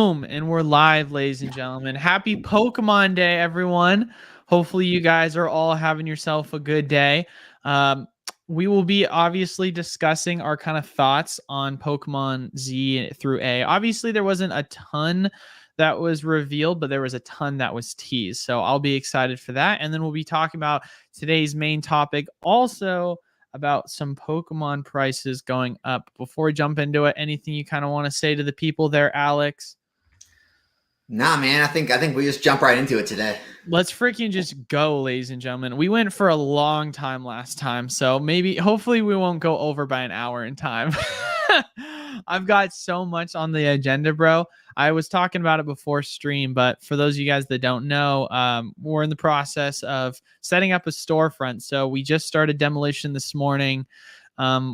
Boom, and we're live, ladies and gentlemen. Happy Pokemon Day, everyone. Hopefully you guys are all having yourself a good day. We will be obviously discussing our kind of thoughts on Pokemon Z through A. Obviously, there wasn't a ton that was revealed, but there was a ton that was teased. So I'll be excited for that. And then we'll be talking about today's main topic, also about some Pokemon prices going up. Before we jump into it, anything you kind of want to say to the people there, Alex? Nah, man, I think we just jump right into it today. Let's freaking just go, ladies and gentlemen. We went for a long time last time, so hopefully we won't go over by an hour in time. I've got so much on the agenda, bro. I was talking about it before stream, but for those of you guys that don't know, we're in the process of setting up a storefront. So we just started demolition this morning.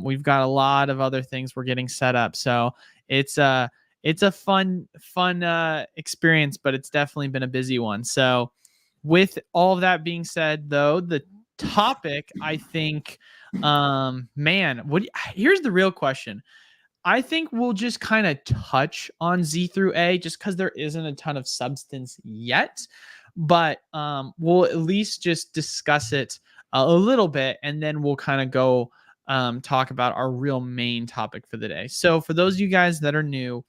We've got a lot of other things we're getting set up. So it's a fun experience, but it's definitely been a busy one. So with all of that being said, though, the topic, I think, here's the real question. I think we'll just kind of touch on Z through A just because there isn't a ton of substance yet, but we'll at least just discuss it a little bit, and then we'll kind of go talk about our real main topic for the day. So for those of you guys that are new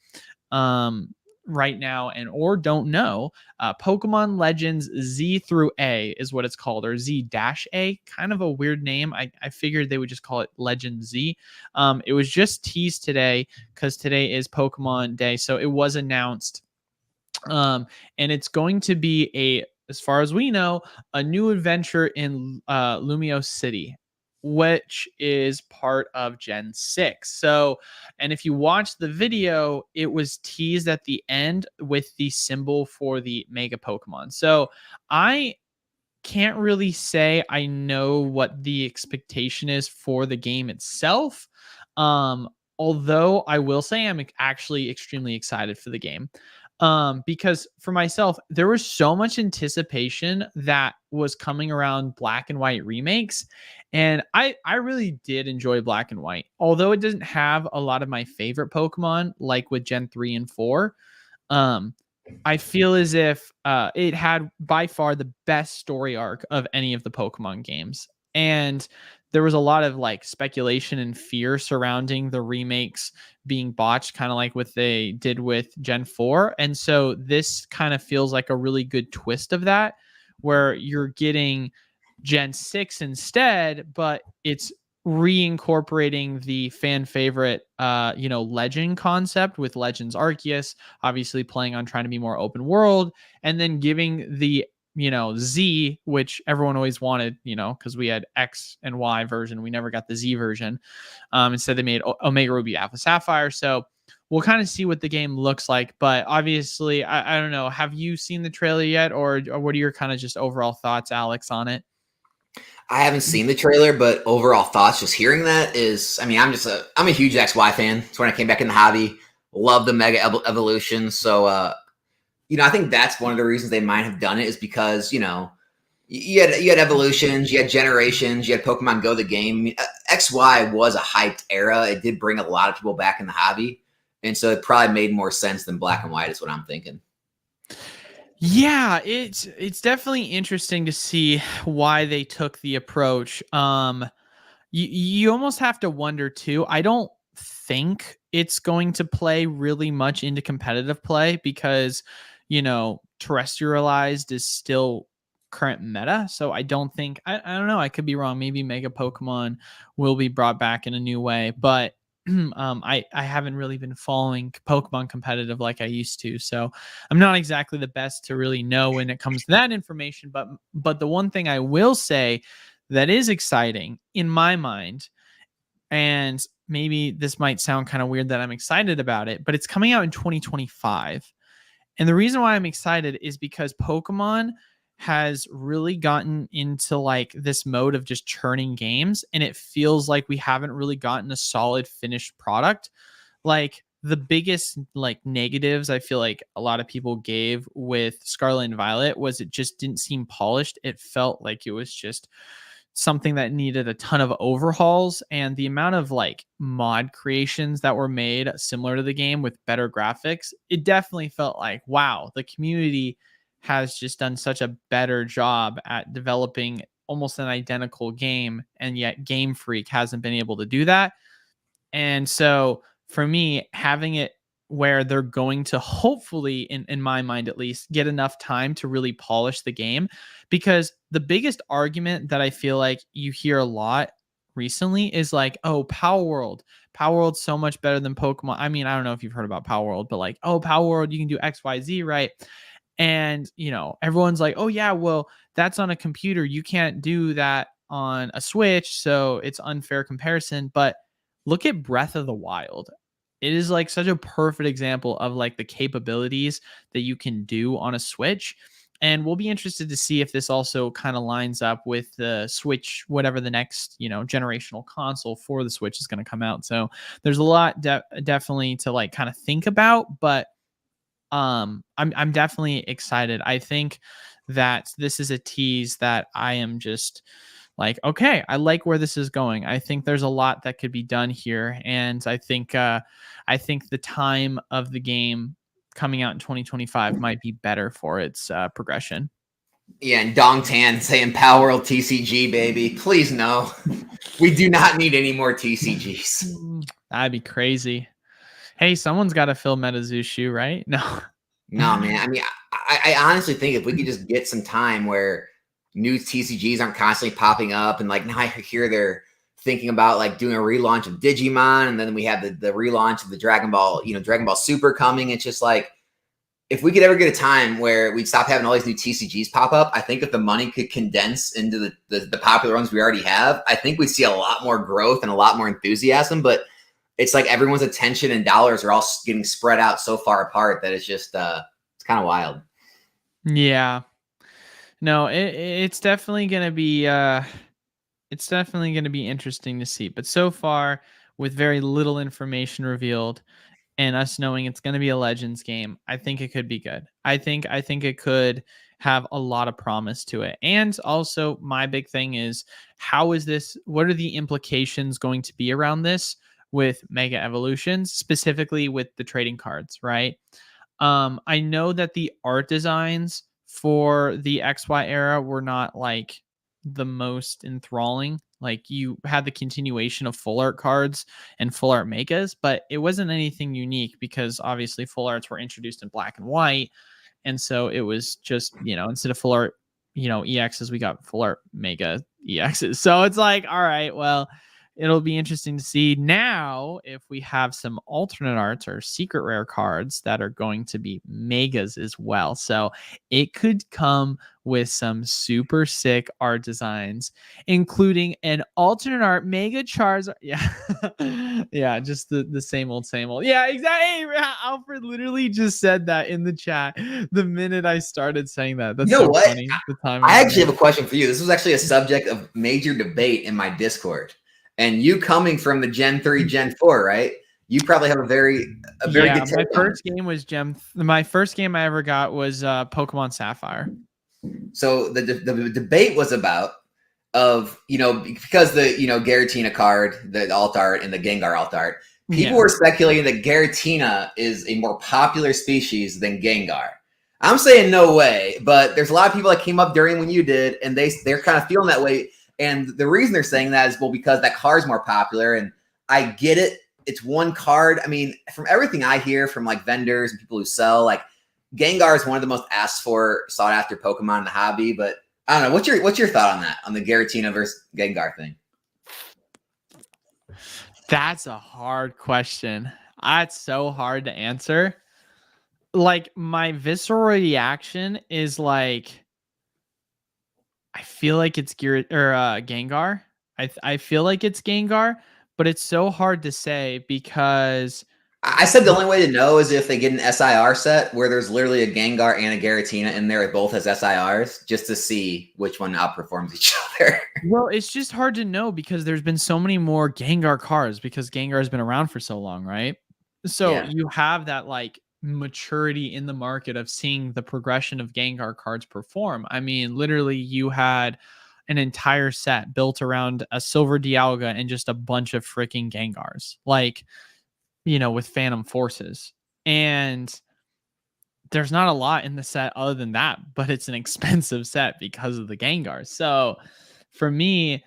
right now or don't know, Pokemon Legends Z through A is what it's called, or Z-A, kind of a weird name. I figured they would just call it Legend Z. It was just teased today because today is Pokemon Day, so it was announced. And it's going to be as far as we know, a new adventure in Lumio City, which is part of Gen 6. So, and if you watch the video, it was teased at the end with the symbol for the Mega Pokemon. So I can't really say I know what the expectation is for the game itself. Although I will say I'm actually extremely excited for the game. Because for myself, there was so much anticipation that was coming around Black and White remakes. And I really did enjoy Black and White, although it doesn't have a lot of my favorite Pokemon, like with Gen 3 and 4. I feel as if it had by far the best story arc of any of the Pokemon games. And there was a lot of like speculation and fear surrounding the remakes being botched, kind of like what they did with Gen 4. And so this kind of feels like a really good twist of that, where you're getting Gen 6 instead, but it's reincorporating the fan favorite legend concept with Legends Arceus, obviously playing on trying to be more open world, and then giving the Z, which everyone always wanted, because we had X and Y version, we never got the Z version. Instead they made Omega Ruby Alpha Sapphire. So we'll kind of see what the game looks like, but obviously I don't know, have you seen the trailer yet, or what are your kind of just overall thoughts, Alex, on it? I haven't seen the trailer, but overall thoughts, just hearing that is, I'm a huge XY fan. It's when I came back in the hobby. Love the Mega Evolution. So, I think that's one of the reasons they might have done it, is because, you had evolutions, you had generations, you had Pokemon Go the game. XY was a hyped era. It did bring a lot of people back in the hobby. And so it probably made more sense than Black and White is what I'm thinking. Yeah, it's definitely interesting to see why they took the approach. You almost have to wonder too. I don't think it's going to play really much into competitive play because, terrestrialized is still current meta. So I don't think, I don't know, I could be wrong. Maybe Mega Pokemon will be brought back in a new way, but I haven't really been following Pokemon competitive like I used to, so I'm not exactly the best to really know when it comes to that information. But the one thing I will say that is exciting in my mind, and maybe this might sound kind of weird that I'm excited about it, but it's coming out in 2025. And the reason why I'm excited is because Pokemon has really gotten into like this mode of just churning games, and it feels like we haven't really gotten a solid finished product. Like the biggest like negatives I feel like a lot of people gave with Scarlet and Violet was it just didn't seem polished. It felt like it was just something that needed a ton of overhauls, and the amount of like mod creations that were made similar to the game with better graphics, it definitely felt like, wow, the community has just done such a better job at developing almost an identical game, and yet Game Freak hasn't been able to do that. And so for me, having it where they're going to hopefully, in my mind at least, get enough time to really polish the game. Because the biggest argument that I feel like you hear a lot recently is like, oh, Power World. Power World's so much better than Pokemon. I mean, I don't know if you've heard about Power World, but like, oh, Power World, you can do XYZ, right? And, you know, everyone's like, oh, yeah, well, that's on a computer. You can't do that on a Switch. So it's unfair comparison. But look at Breath of the Wild. It is like such a perfect example of like the capabilities that you can do on a Switch. And we'll be interested to see if this also kind of lines up with the Switch, whatever the next, you know, generational console for the Switch is going to come out. So there's a lot definitely to like kind of think about, but I'm definitely excited. I think that this is a tease that I am just like, okay, I like where this is going. I think there's a lot that could be done here, and I think the time of the game coming out in 2025 might be better for its progression. Yeah, and Dong Tan saying Power World TCG, baby. Please no. We do not need any more TCGs. That'd be crazy. Hey, someone's got to fill Metazoo's shoe, right? No. No, man. I mean, I honestly think if we could just get some time where new TCGs aren't constantly popping up, and like now I hear they're thinking about like doing a relaunch of Digimon, and then we have the relaunch of the Dragon Ball, Dragon Ball Super coming. It's just like, if we could ever get a time where we'd stop having all these new TCGs pop up, I think if the money could condense into the popular ones we already have, I think we'd see a lot more growth and a lot more enthusiasm. But it's like everyone's attention and dollars are all getting spread out so far apart that it's just it's kind of wild. Yeah. No, it's definitely gonna be interesting to see. But so far, with very little information revealed and us knowing it's gonna be a Legends game, I think it could be good. I think it could have a lot of promise to it. And also my big thing is, what are the implications going to be around this with Mega Evolutions, specifically with the trading cards, right? I know that the art designs for the XY era were not like the most enthralling. Like, you had the continuation of full art cards and full art megas, but it wasn't anything unique because obviously full arts were introduced in black and white. And so it was just, instead of full art, EXs, we got full art mega EXs. So it's like, all right, well, it'll be interesting to see now if we have some alternate arts or secret rare cards that are going to be megas as well. So it could come with some super sick art designs, including an alternate art mega Charizard. Yeah. Yeah, just the same old, same old. Yeah, exactly. Hey, Alfred literally just said that in the chat the minute I started saying that. That's so what? funny. I actually have a question for you. This was actually a subject of major debate in my Discord. And you coming from the Gen 3, Gen 4, right? You probably have a very good take. My first game I ever got was Pokemon Sapphire. So the debate was about because the Giratina card, the alt art, and the Gengar alt art, people were speculating that Giratina is a more popular species than Gengar. I'm saying no way, but there's a lot of people that came up during when you did, and they're kind of feeling that way. And the reason they're saying that is, well, because that card's more popular. And I get it. It's one card. I mean, from everything I hear from like vendors and people who sell, like Gengar is one of the most asked for, sought after Pokemon in the hobby. But I don't know. What's your thought on that, on the Giratina versus Gengar thing? That's a hard question. That's so hard to answer. Like, my visceral reaction is like, I feel like it's Gengar. I feel like it's Gengar, but it's so hard to say because I said the only way to know is if they get an SIR set where there's literally a Gengar and a Giratina in there, it both has SIRs, just to see which one outperforms each other. Well, it's just hard to know because there's been so many more Gengar cards because Gengar has been around for so long, right? So you have that like maturity in the market of seeing the progression of Gengar cards perform. I mean, literally you had an entire set built around a silver Dialga and just a bunch of freaking Gengars, like, with Phantom Forces. And there's not a lot in the set other than that, but it's an expensive set because of the Gengar. So for me,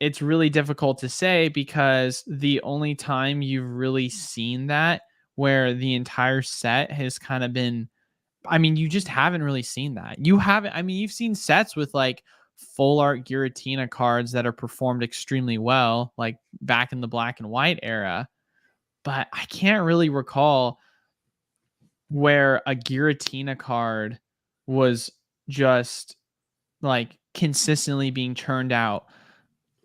it's really difficult to say, because the only time you've really seen that where the entire set has kind of been, you just haven't really seen that. You haven't, you've seen sets with like full art Giratina cards that are performed extremely well, like back in the black and white era. But I can't really recall where a Giratina card was just like consistently being churned out.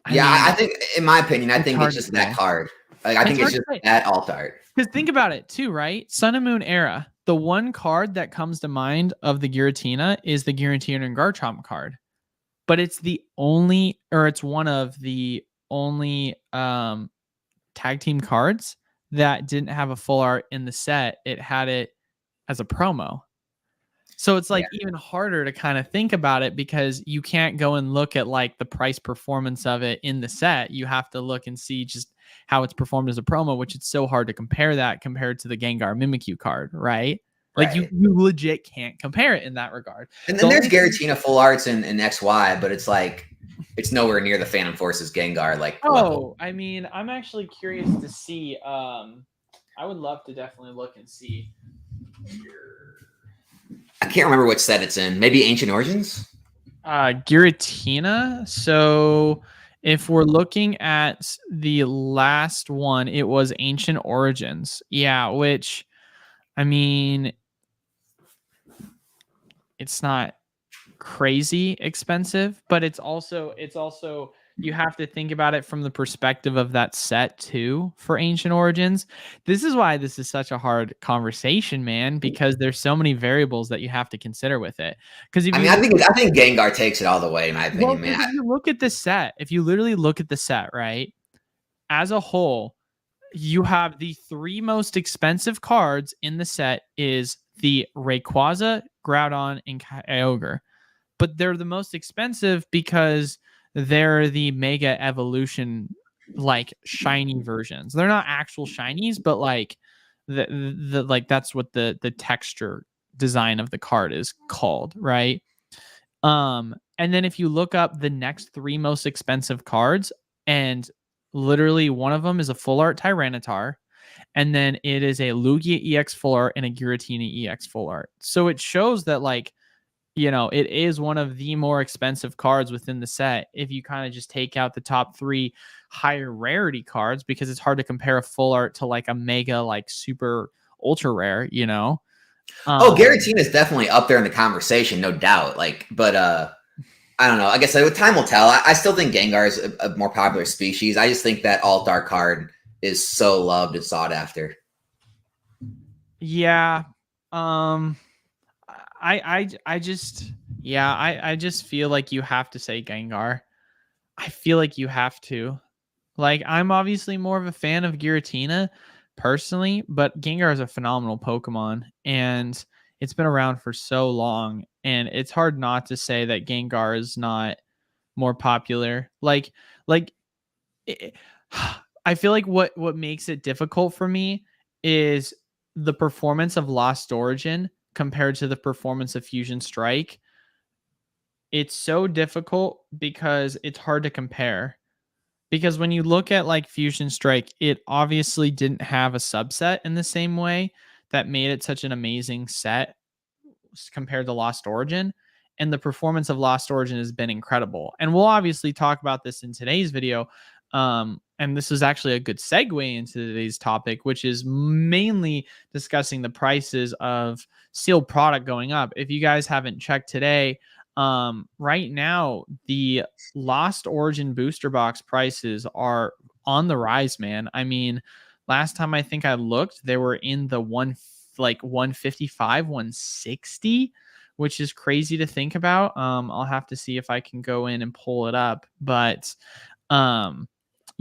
I think, in my opinion, I think hard it's to just that say. card. Like, I think it's just that alt art. Because think about it too, right? Sun and Moon era. The one card that comes to mind of the Giratina is the Giratina and Garchomp card. But it's one of the only tag team cards that didn't have a full art in the set. It had it as a promo. So it's like even harder to kind of think about it, because you can't go and look at like the price performance of it in the set. You have to look and see just how it's performed as a promo, which it's so hard to compare that compared to the Gengar Mimikyu card, right? Like you legit can't compare it in that regard. And then there's Giratina full arts in XY, but it's like, it's nowhere near the Phantom Forces Gengar level. I'm actually curious to see. I would love to definitely look and see. I can't remember what set it's in. Maybe Ancient Origins? Giratina. So if we're looking at the last one, it was Ancient Origins. Yeah, which, it's not crazy expensive, but it's also you have to think about it from the perspective of that set too for Ancient Origins. This is why this is such a hard conversation, man, because there's so many variables that you have to consider with it. Because I think Gengar takes it all the way, in my opinion, man. If you look at the set, if you literally look at the set, right, as a whole, you have the three most expensive cards in the set is the Rayquaza, Groudon, and Kyogre. But they're the most expensive because they're the Mega Evolution like shiny versions. They're not actual shinies, but like the like that's what the texture design of the card is called, right? And then if you look up the next three most expensive cards, and literally one of them is a full art Tyranitar, and then it is a Lugia EX full art and a Giratina EX full art. So it shows that like, it is one of the more expensive cards within the set if you kind of just take out the top three higher rarity cards, because it's hard to compare a full art to like a mega, like super ultra rare, Giratina is definitely up there in the conversation, no doubt. But I don't know. I guess time will tell. I still think Gengar is a more popular species. I just think that alt art card is so loved and sought after. Yeah. I just feel like you have to say Gengar. I feel like you have to. Like, I'm obviously more of a fan of Giratina personally, but Gengar is a phenomenal Pokemon, and it's been around for so long, and it's hard not to say that Gengar is not more popular. I feel like what makes it difficult for me is the performance of Lost Origin compared to the performance of Fusion Strike. It's so difficult because it's hard to compare. Because when you look at like Fusion Strike, it obviously didn't have a subset in the same way that made it such an amazing set compared to Lost Origin. And the performance of Lost Origin has been incredible. And we'll obviously talk about this in today's video. And this is actually a good segue into today's topic, which is mainly discussing the prices of sealed product going up. If you guys haven't checked today, right now, the Lost Origin booster box prices are on the rise, man. Last time I think I looked, they were in the 155, 160, which is crazy to think about. I'll have to see if I can go in and pull it up, but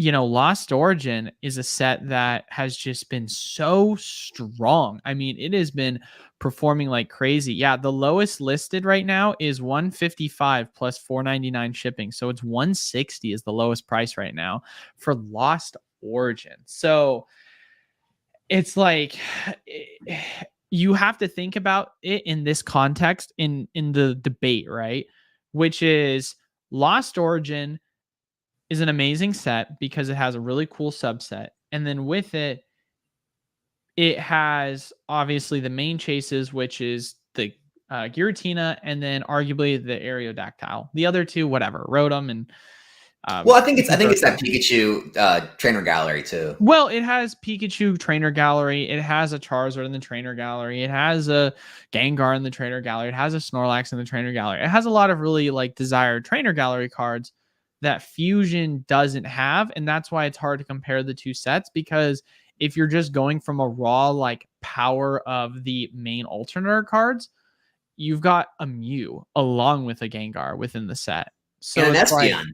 Lost Origin is a set that has just been so strong. I mean, it has been performing like crazy. Yeah, the lowest listed right now is 155 plus 499 shipping. So it's 160 is the lowest price right now for Lost Origin. So it's like you have to think about it in this context in the debate, right? Which is Lost Origin is an amazing set because it has a really cool subset. And then with it, it has obviously the main chases, which is the Giratina and then arguably the Aerodactyl. The other two, whatever, Rotom and Well, I think it's that Pikachu trainer gallery too. Well, it has Pikachu trainer gallery. It has a Charizard in the trainer gallery. It has a Gengar in the trainer gallery. It has a Snorlax in the trainer gallery. It has a lot of really like desired trainer gallery cards that Fusion doesn't have. And that's why it's hard to compare the two sets, because if you're just going from a raw like power of the main alternator cards, you've got a Mew along with a Gengar within the set. So and an it's Espeon. like,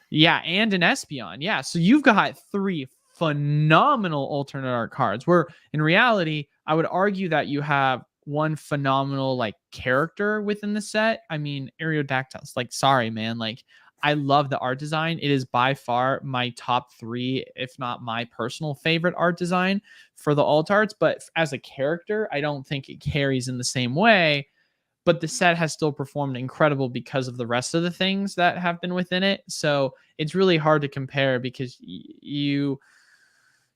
yeah, and an Espeon. Yeah, so you've got 3 phenomenal alternate art cards, where in reality, I would argue that you have one phenomenal like character within the set. I mean, Aerodactyls, like, sorry, man. Like, I love the art design. It is by far my top 3, if not my personal favorite art design for the alt arts. But as a character, I don't think it carries in the same way. But the set has still performed incredible because of the rest of the things that have been within it. So it's really hard to compare, because you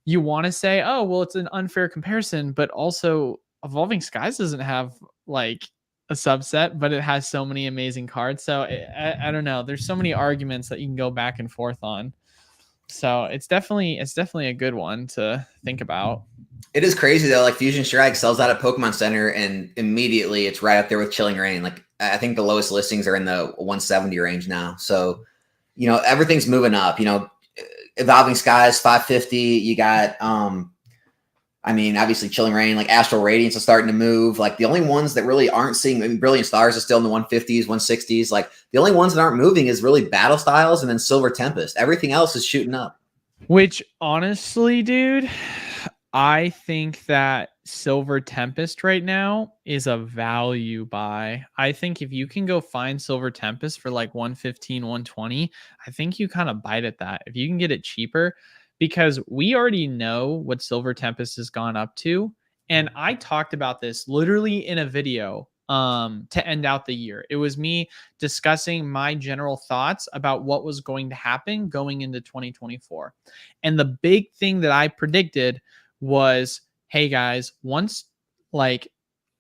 want to say, oh, well, it's an unfair comparison, but also Evolving Skies doesn't have like a subset, but it has so many amazing cards. So I don't know. There's so many arguments that you can go back and forth on. So it's definitely a good one to think about. It is crazy though. Like Fusion Strike sells out at Pokemon Center, and immediately it's right up there with Chilling Reign. Like I think the lowest listings are in the 170 range now. So everything's moving up. Evolving Skies 550. You got obviously Chilling Reign, like Astral Radiance is starting to move. Like the only ones that really aren't seeing, Brilliant Stars is still in the 150s, 160s. Like the only ones that aren't moving is really Battle Styles and then Silver Tempest. Everything else is shooting up. Which honestly, dude, I think that Silver Tempest right now is a value buy. I think if you can go find Silver Tempest for like 115, 120, I think you kind of bite at that. If you can get it cheaper, because we already know what Silver Tempest has gone up to. And I talked about this literally in a video to end out the year. It was me discussing my general thoughts about what was going to happen going into 2024. And the big thing that I predicted was, hey guys, once like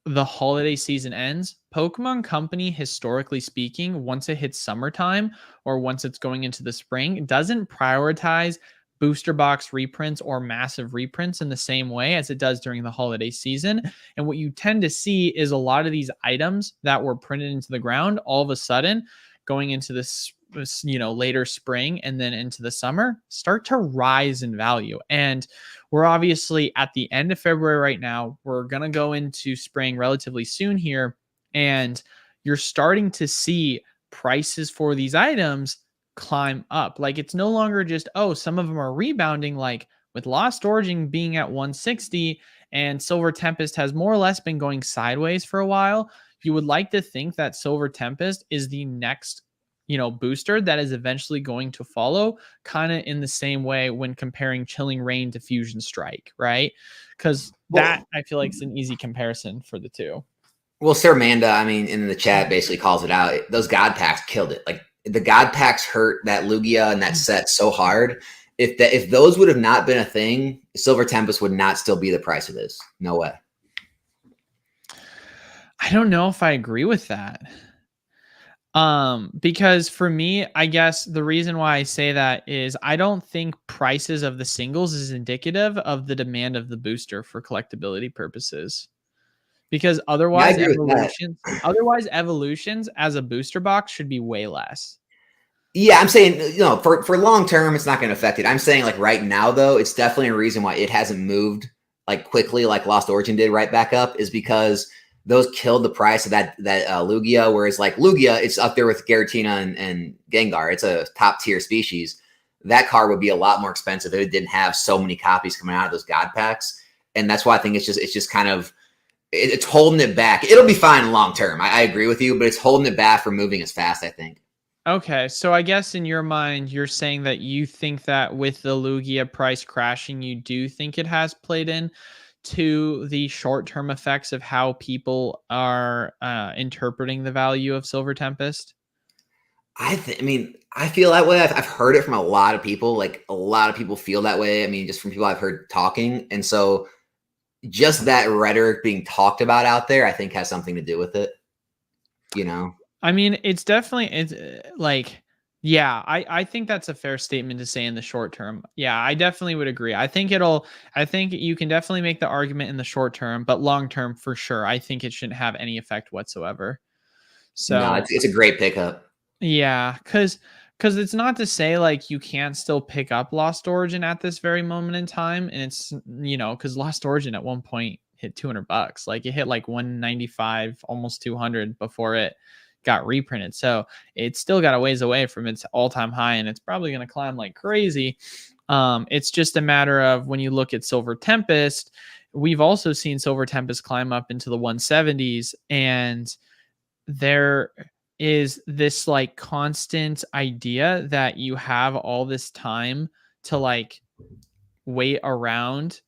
the holiday season ends, Pokemon Company, historically speaking, once it hits summertime or once it's going into the spring, doesn't prioritize booster box reprints or massive reprints in the same way as it does during the holiday season. And what you tend to see is a lot of these items that were printed into the ground all of a sudden going into this later spring and then into the summer start to rise in value. And we're obviously at the end of February right now. We're going to go into spring relatively soon here, and you're starting to see prices for these items climb up. Like it's no longer just, oh, some of them are rebounding, like with Lost Origin being at 160 and Silver Tempest has more or less been going sideways for a while. You would like to think that Silver Tempest is the next booster that is eventually going to follow, kind of in the same way when comparing Chilling Reign to Fusion Strike, right? Because that I feel like is an easy comparison for the two. Well, Sir Manda, in the chat basically calls it out. Those God Packs killed it. Like the God Packs hurt that Lugia and that set so hard. If those would have not been a thing, Silver Tempest would not still be the price it is. No way. I don't know if I agree with that. Because for me, I guess the reason why I say that is I don't think prices of the singles is indicative of the demand of the booster for collectability purposes. Because otherwise, evolutions as a booster box should be way less. Yeah, I'm saying, for long term, it's not going to affect it. I'm saying like right now, though, it's definitely a reason why it hasn't moved like quickly like Lost Origin did right back up, is because those killed the price of that Lugia, whereas like Lugia, it's up there with Giratina and Gengar. It's a top tier species. that card would be a lot more expensive if it didn't have so many copies coming out of those God packs. And that's why I think it's just kind of, it's holding it back. It'll be fine long term. I agree with you, but it's holding it back from moving as fast, I think. Okay, so I guess in your mind, you're saying that you think that with the Lugia price crashing, you do think it has played in to the short-term effects of how people are interpreting the value of Silver Tempest? I mean, I feel that way. I've heard it from a lot of people. Like a lot of people feel that way. I mean, just from people I've heard talking. And so just that rhetoric being talked about out there, I think has something to do with it. You know? I mean, it's definitely it's like yeah, I think that's a fair statement to say in the short term. Yeah, I definitely would agree. I think you can definitely make the argument in the short term, but long term for sure, I think it shouldn't have any effect whatsoever. No, So, it's a great pickup. yeah, cuz it's not to say like you can't still pick up Lost Origin at this very moment in time, and it's cuz Lost Origin at one point hit $200. Like it hit like 195, almost 200 before it got reprinted. So, it's still got a ways away from its all-time high, and it's probably going to climb like crazy. It's just a matter of when you look at Silver Tempest, we've also seen Silver Tempest climb up into the 170s, and there is this like constant idea that you have all this time to like wait around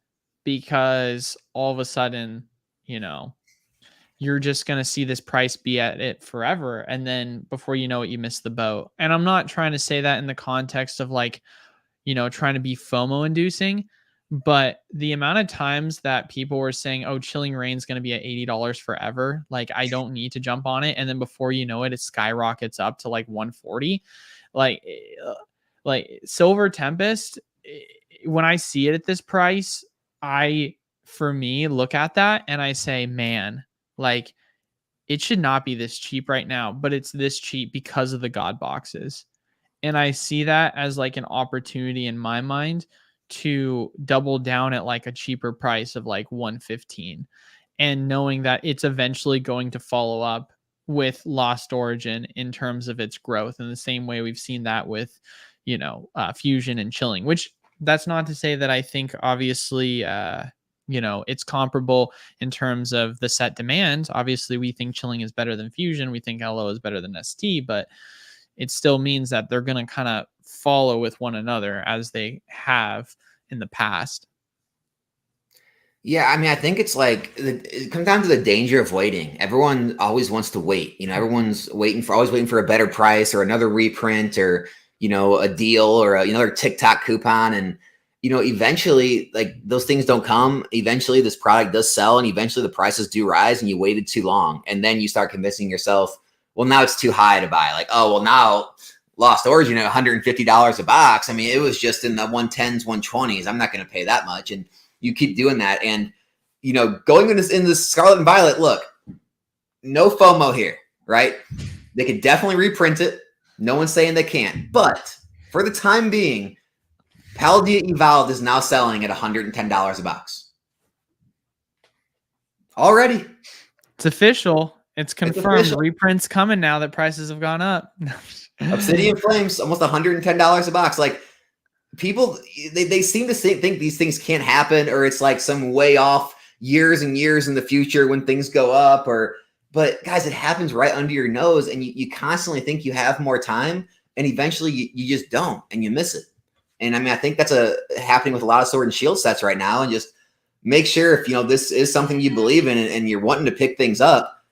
because all of a sudden, you know, you're just going to see this price be at it forever. And then before you know it, you miss the boat. And I'm not trying to say that in the context of like, trying to be FOMO inducing. But the amount of times that people were saying, oh, Chilling Reign's going to be at $80 forever, like I don't need to jump on it. And then before you know it, it skyrockets up to like 140. Like, like Silver Tempest, when I see it at this price, for me, look at that and I say, man, like it should not be this cheap right now, but it's this cheap because of the God boxes. And I see that as like an opportunity in my mind to double down at like a cheaper price of like 115, and knowing that it's eventually going to follow up with Lost Origin in terms of its growth in the same way we've seen that with, Fusion and Chilling, which that's not to say that I think obviously, it's comparable in terms of the set demand. Obviously, we think Chilling is better than Fusion. We think LO is better than ST, but it still means that they're going to kind of follow with one another as they have in the past. Yeah, I mean, I think it's like it comes down to the danger of waiting. Everyone always wants to wait. Everyone's always waiting for a better price or another reprint or a deal or another TikTok coupon, and eventually, like those things don't come. Eventually, this product does sell, and eventually, the prices do rise, and you waited too long, and then you start convincing yourself, well, now it's too high to buy. Like, oh, well, now Lost Origin at $150 a box. I mean, it was just in the 110s, 120s. I'm not going to pay that much, and you keep doing that. And, going in this Scarlet and Violet, look, no FOMO here, right? They could definitely reprint it. No one's saying they can't. But for the time being, Paldea Evolved is now selling at $110 a box. Already. It's official. It's confirmed. Reprints coming now that prices have gone up. Obsidian Flames, almost $110 a box. Like, people, they seem to think these things can't happen, or it's like some way off years and years in the future when things go up, but guys, it happens right under your nose, and you constantly think you have more time, and eventually you just don't, and you miss it. And I mean, I think that's happening with a lot of Sword and Shield sets right now. And just make sure if this is something you believe in and you're wanting to pick things up,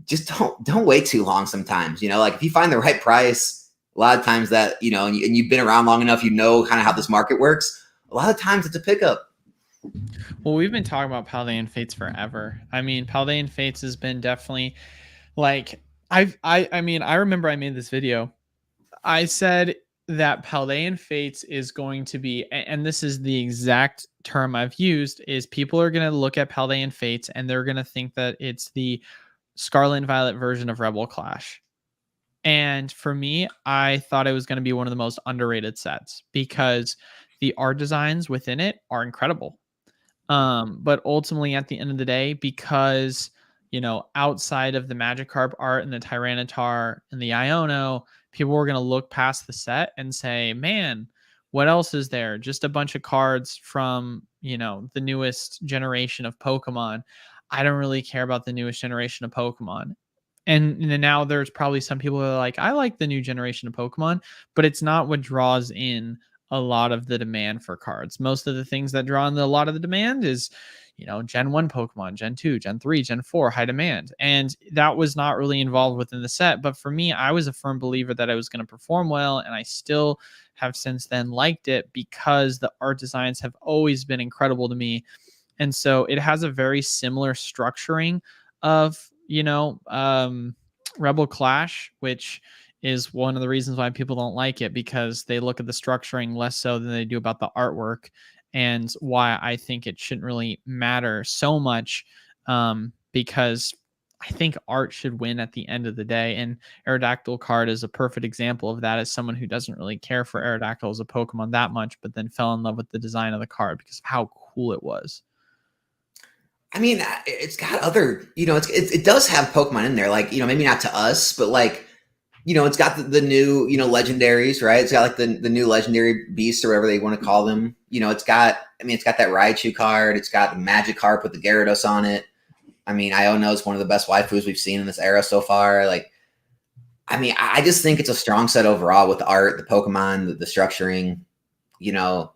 just don't wait too long. Sometimes, like if you find the right price, a lot of times that, and you've been around long enough, kind of how this market works. A lot of times it's a pickup. Well, we've been talking about Paldean Fates forever. I mean, Paldean Fates has been definitely like, I mean, I remember I made this video. I said that Paldean Fates is going to be, and this is the exact term I've used, is people are going to look at Paldean Fates and they're going to think that it's the Scarlet and Violet version of Rebel Clash. And for me, I thought it was going to be one of the most underrated sets because the art designs within it are incredible. But ultimately, at the end of the day, because, outside of the Magikarp art and the Tyranitar and the Iono, people were going to look past the set and say, man, What else is there? Just a bunch of cards from, you know, the newest generation of Pokemon. I don't really care about the newest generation of Pokemon. And now there's probably some people that are like, I like the new generation of Pokemon, but it's not what draws in a lot of the demand for cards. Most of the things that draw in a lot of the demand is, you know, Gen 1 Pokemon, Gen 2, Gen 3, Gen 4, high demand. And that was not really involved within the set. But for me, I was a firm believer that it was going to perform well. And I still have since then liked it because the art designs have always been incredible to me. And so it has a very similar structuring of, you know, Rebel Clash, which is one of the reasons why people don't like it, because they look at the structuring less so than they do about the artwork, and why I think it shouldn't really matter so much, because I think art should win at the end of the day. And Aerodactyl card is a perfect example of that, as someone who doesn't really care for Aerodactyl as a Pokemon that much, but then fell in love with the design of the card because of how cool it was. I mean, it's got other, you know, it does have Pokemon in there, like, you know, maybe not to us, but like, you know, it's got the new, you know, legendaries, right? It's got like the new legendary beasts or whatever they want to call them. You know, it's got that Raichu card. It's got the Magikarp with the Gyarados on it. I mean, Iono is one of the best waifus we've seen in this era so far. Like, I mean, I just think it's a strong set overall with the art, the Pokemon, the structuring. You know,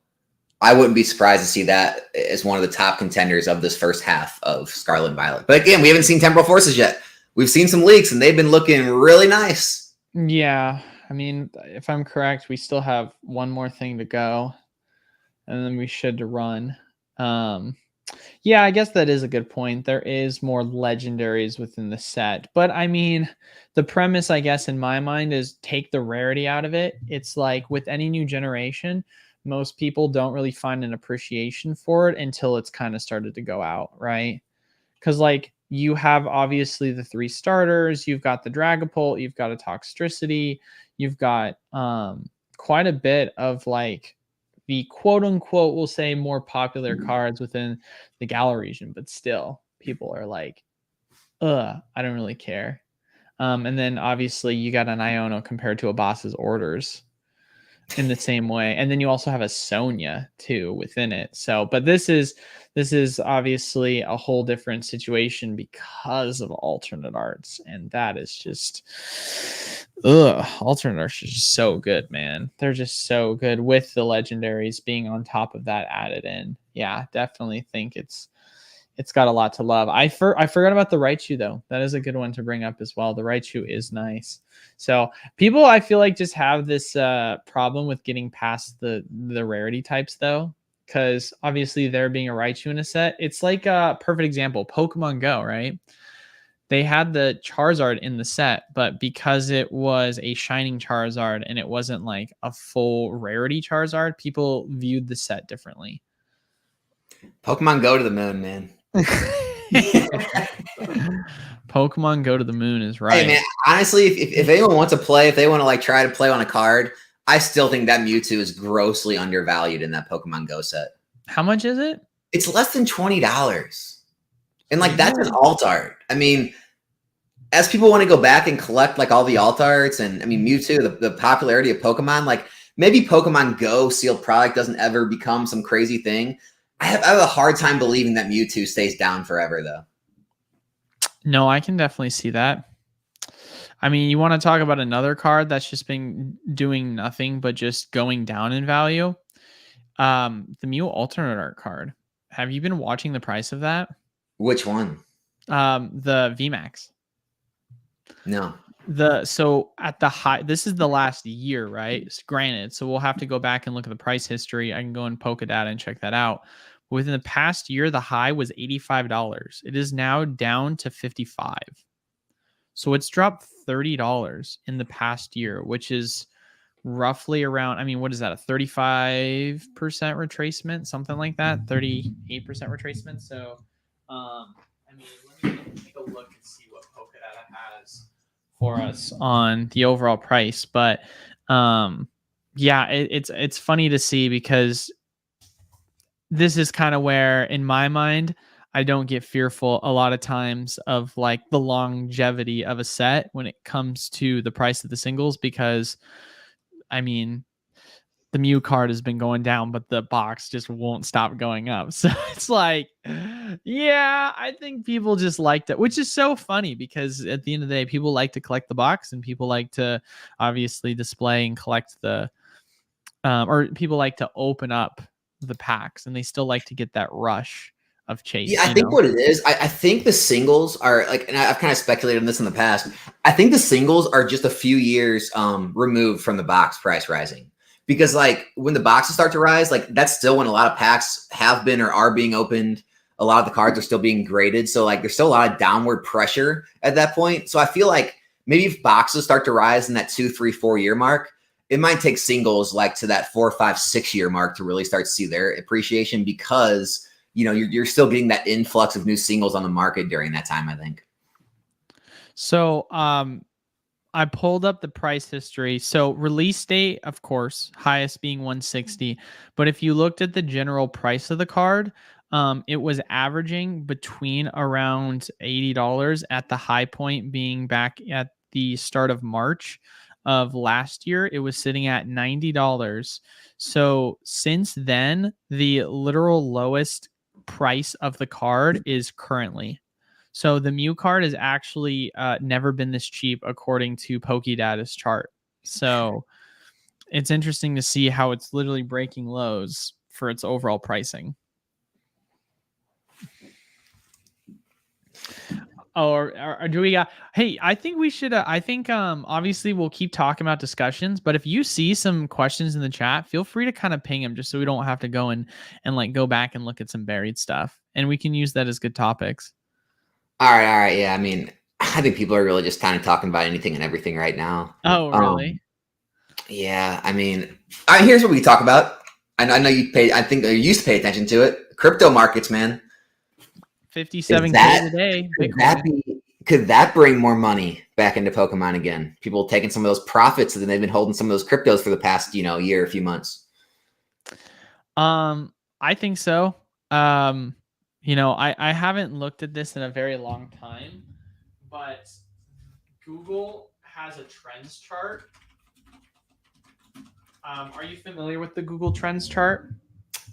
I wouldn't be surprised to see that as one of the top contenders of this first half of Scarlet and Violet. But again, we haven't seen Temporal Forces yet. We've seen some leaks, and they've been looking really nice. Yeah, I mean, if I'm correct, we still have one more thing to go, and then we should run. Yeah, I guess that is a good point. There is more legendaries within the set, but I mean, the premise, I guess, in my mind is take the rarity out of it. It's like with any new generation, most people don't really find an appreciation for it until it's kind of started to go out, right? Because like you have obviously the 3 starters, you've got the Dragapult, you've got a Toxtricity, you've got quite a bit of like the quote unquote, we'll say, more popular cards within the Galar region, but still people are like, I don't really care. And then obviously you got an Iono compared to a boss's orders in the same way. And then you also have a Sonya too within it. So, but this is obviously a whole different situation because of alternate arts. And that is just, alternate arts are just so good, man. They're just so good with the legendaries being on top of that added in. Yeah, definitely think it's got a lot to love. I forgot about the Raichu though. That is a good one to bring up as well. The Raichu is nice. So people, I feel like, just have this problem with getting past the rarity types though, because obviously there being a Raichu in a set, it's like a perfect example. Pokemon Go, right? They had the Charizard in the set, but because it was a Shining Charizard and it wasn't like a full rarity Charizard, people viewed the set differently. Pokemon Go to the moon, man. Pokemon Go to the moon is right. Hey man, honestly, if anyone wants to play, if they want to like try to play on a card, I still think that Mewtwo is grossly undervalued in that Pokemon Go set. How much is it? It's less than $20. And like that's an alt art. I mean, as people want to go back and collect like all the alt arts, and I mean Mewtwo, the popularity of Pokemon, like maybe Pokemon Go sealed product doesn't ever become some crazy thing. I have a hard time believing that Mewtwo stays down forever, though. No, I can definitely see that. I mean, you want to talk about another card that's just been doing nothing but just going down in value? The Mew alternate art card. Have you been watching the price of that? Which one? The VMAX. No. So at the high, this is the last year, right? Granted, so we'll have to go back and look at the price history. I can go in Polkadata and check that out. Within the past year, the high was $85. It is now down to $55. So it's dropped $30 in the past year, which is roughly around, I mean, what is that? A 35% retracement, something like that, 38% retracement. So, I mean, let me take a look and see what Polkadata has for us on the overall price. But yeah, it's funny to see, because this is kind of where, in my mind, I don't get fearful a lot of times of like the longevity of a set when it comes to the price of the singles, because I mean, the Mew card has been going down, but the box just won't stop going up. So it's like, yeah, I think people just like that, which is so funny because at the end of the day, people like to collect the box and people like to obviously display and collect the, or people like to open up the packs and they still like to get that rush of chase. Yeah, I think what it is, I think the singles are like, and I've kind of speculated on this in the past. I think the singles are just a few years removed from the box price rising. Because like when the boxes start to rise, like that's still when a lot of packs have been or are being opened. A lot of the cards are still being graded. So like there's still a lot of downward pressure at that point. So I feel like maybe if boxes start to rise in that 2, 3, 4 year mark, it might take singles like to that 4, 5, 6 year mark to really start to see their appreciation because, you know, you're still getting that influx of new singles on the market during that time, I think. So, I pulled up the price history. So release date, of course, highest being 160. But if you looked at the general price of the card, it was averaging between around $80 at the high point being back at the start of March of last year. It was sitting at $90. So since then, the literal lowest price of the card is currently. So the Mew card has actually never been this cheap according to PokéData's chart. So it's interesting to see how it's literally breaking lows for its overall pricing. Or do we got? Hey, I think we should. I think obviously we'll keep talking about discussions, but if you see some questions in the chat, feel free to kind of ping them just so we don't have to go and like go back and look at some buried stuff, and we can use that as good topics. All right. Yeah, I mean, I think people are really just kind of talking about anything and everything right now. Oh, really? Yeah, I mean, here's what we talk about. I know you pay. I think you used to pay attention to it. Crypto markets, man. 57K today. Could that bring more money back into Pokemon again? People taking some of those profits and then they've been holding some of those cryptos for the past, year, a few months. I think so. I haven't looked at this in a very long time, but Google has a trends chart. Are you familiar with the Google Trends chart?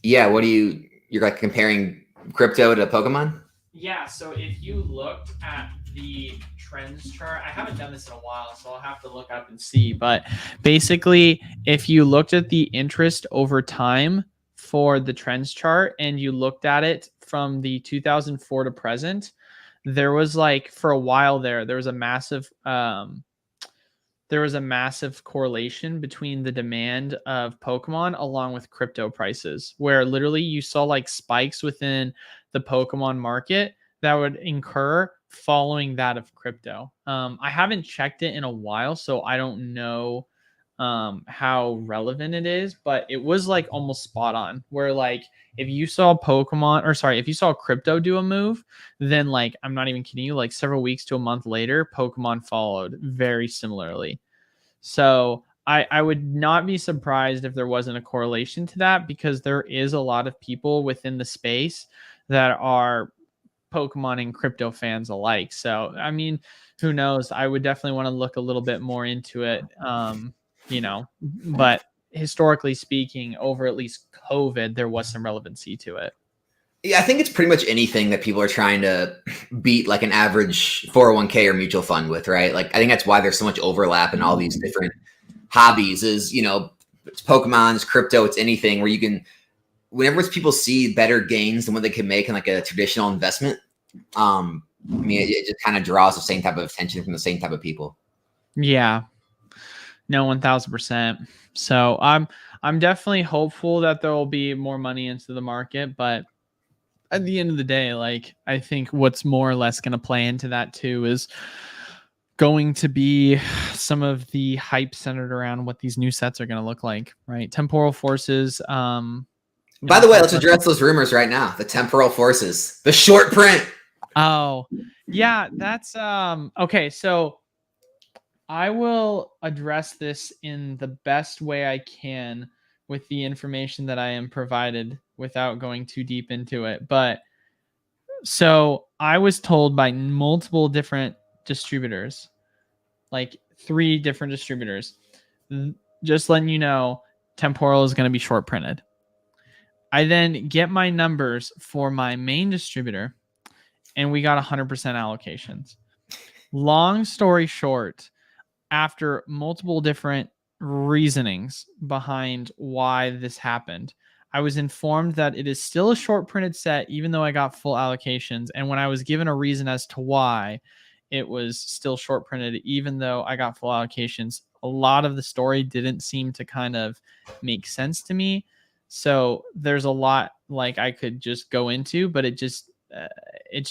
Yeah. You're like comparing crypto to Pokemon? Yeah. So if you looked at the trends chart, I haven't done this in a while, so I'll have to look up and see. But basically, if you looked at the interest over time for the trends chart and you looked at it from the 2004 to present, there was like for a while there was a massive correlation between the demand of Pokemon along with crypto prices, where literally you saw like spikes within the Pokemon market that would incur following that of crypto. I haven't checked it in a while, so I don't know how relevant it is, but it was like almost spot on where like if you saw if you saw crypto do a move, then like I'm not even kidding you, like several weeks to a month later, Pokemon followed very similarly. So I would not be surprised if there wasn't a correlation to that, because there is a lot of people within the space that are Pokemon and crypto fans alike. So I mean, who knows? I would definitely want to look a little bit more into it. But historically speaking, over at least COVID, there was some relevancy to it. Yeah, I think it's pretty much anything that people are trying to beat like an average 401k or mutual fund with, right? Like, I think that's why there's so much overlap in all these different hobbies is, it's Pokemon, it's crypto, it's anything where you can, whenever people see better gains than what they can make in like a traditional investment, it just kind of draws the same type of attention from the same type of people. Yeah. No, 1000%. So I'm definitely hopeful that there will be more money into the market, but at the end of the day, like I think what's more or less going to play into that too is going to be some of the hype centered around what these new sets are going to look like, right? Temporal Forces. By the way, let's address those rumors right now. The Temporal Forces, the short print. Oh, yeah, that's okay. So I will address this in the best way I can with the information that I am provided without going too deep into it. But so I was told by multiple different distributors, like 3 different distributors, just letting you know, Temporal is going to be short printed. I then get my numbers for my main distributor, and we got 100% allocations. Long story short, after multiple different reasonings behind why this happened, I was informed that it is still a short printed set, even though I got full allocations. And when I was given a reason as to why it was still short printed, even though I got full allocations, a lot of the story didn't seem to kind of make sense to me. So there's a lot like I could just go into, but it's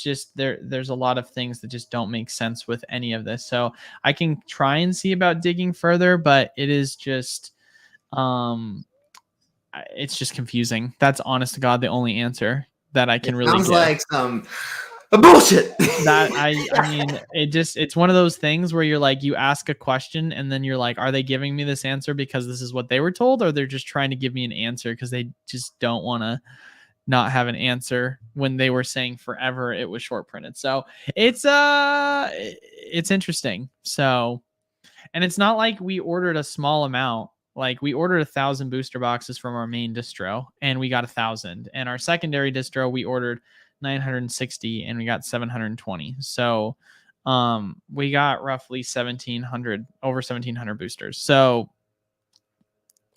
just there's a lot of things that just don't make sense with any of this. So I can try and see about digging further, but it is just it's just confusing. That's honest to God the only answer that I can really sounds give. like some bullshit. That I mean, it's one of those things where you're like, you ask a question and then you're like, are they giving me this answer because this is what they were told, or they're just trying to give me an answer because they just don't want to not have an answer when they were saying forever it was short printed. So it's interesting. So, and it's not like we ordered a small amount. Like we ordered 1,000 booster boxes from our main distro and we got 1,000, and our secondary distro we ordered 960 and we got 720. So we got roughly 1,700, over 1,700 boosters. So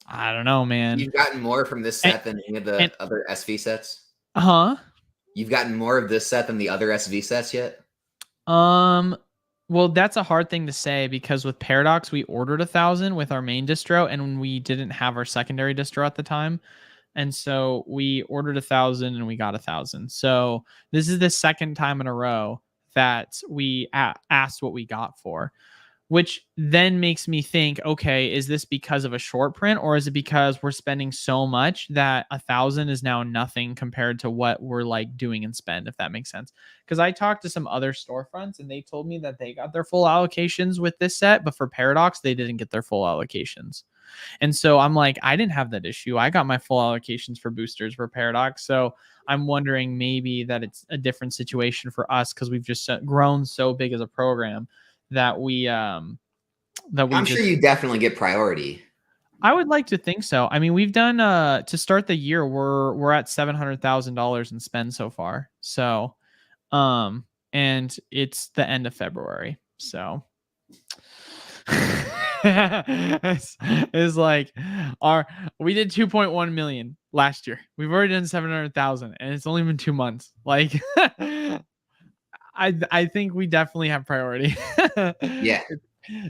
I don't know, man. You've gotten more from this set than any of the other SV sets? Huh? You've gotten more of this set than the other SV sets yet? Well, that's a hard thing to say because with Paradox, we ordered 1,000 with our main distro and we didn't have our secondary distro at the time. And so we ordered 1,000 and we got 1,000. So this is the second time in a row that we asked what we got for, which then makes me think, okay, is this because of a short print, or is it because we're spending so much that 1,000 is now nothing compared to what we're like doing in spend, if that makes sense? Because I talked to some other storefronts and they told me that they got their full allocations with this set, but for Paradox, they didn't get their full allocations. And so I'm like, I didn't have that issue. I got my full allocations for boosters for Paradox. So I'm wondering maybe that it's a different situation for us because we've just grown so big as a program that I'm sure you definitely get priority. I would like to think so. I mean, we've done to start the year, we're at $700,000 in spend so far. So and it's the end of February. So it's like we did 2.1 million last year. We've already done 700,000 and it's only been 2 months. Like I think we definitely have priority. Yeah.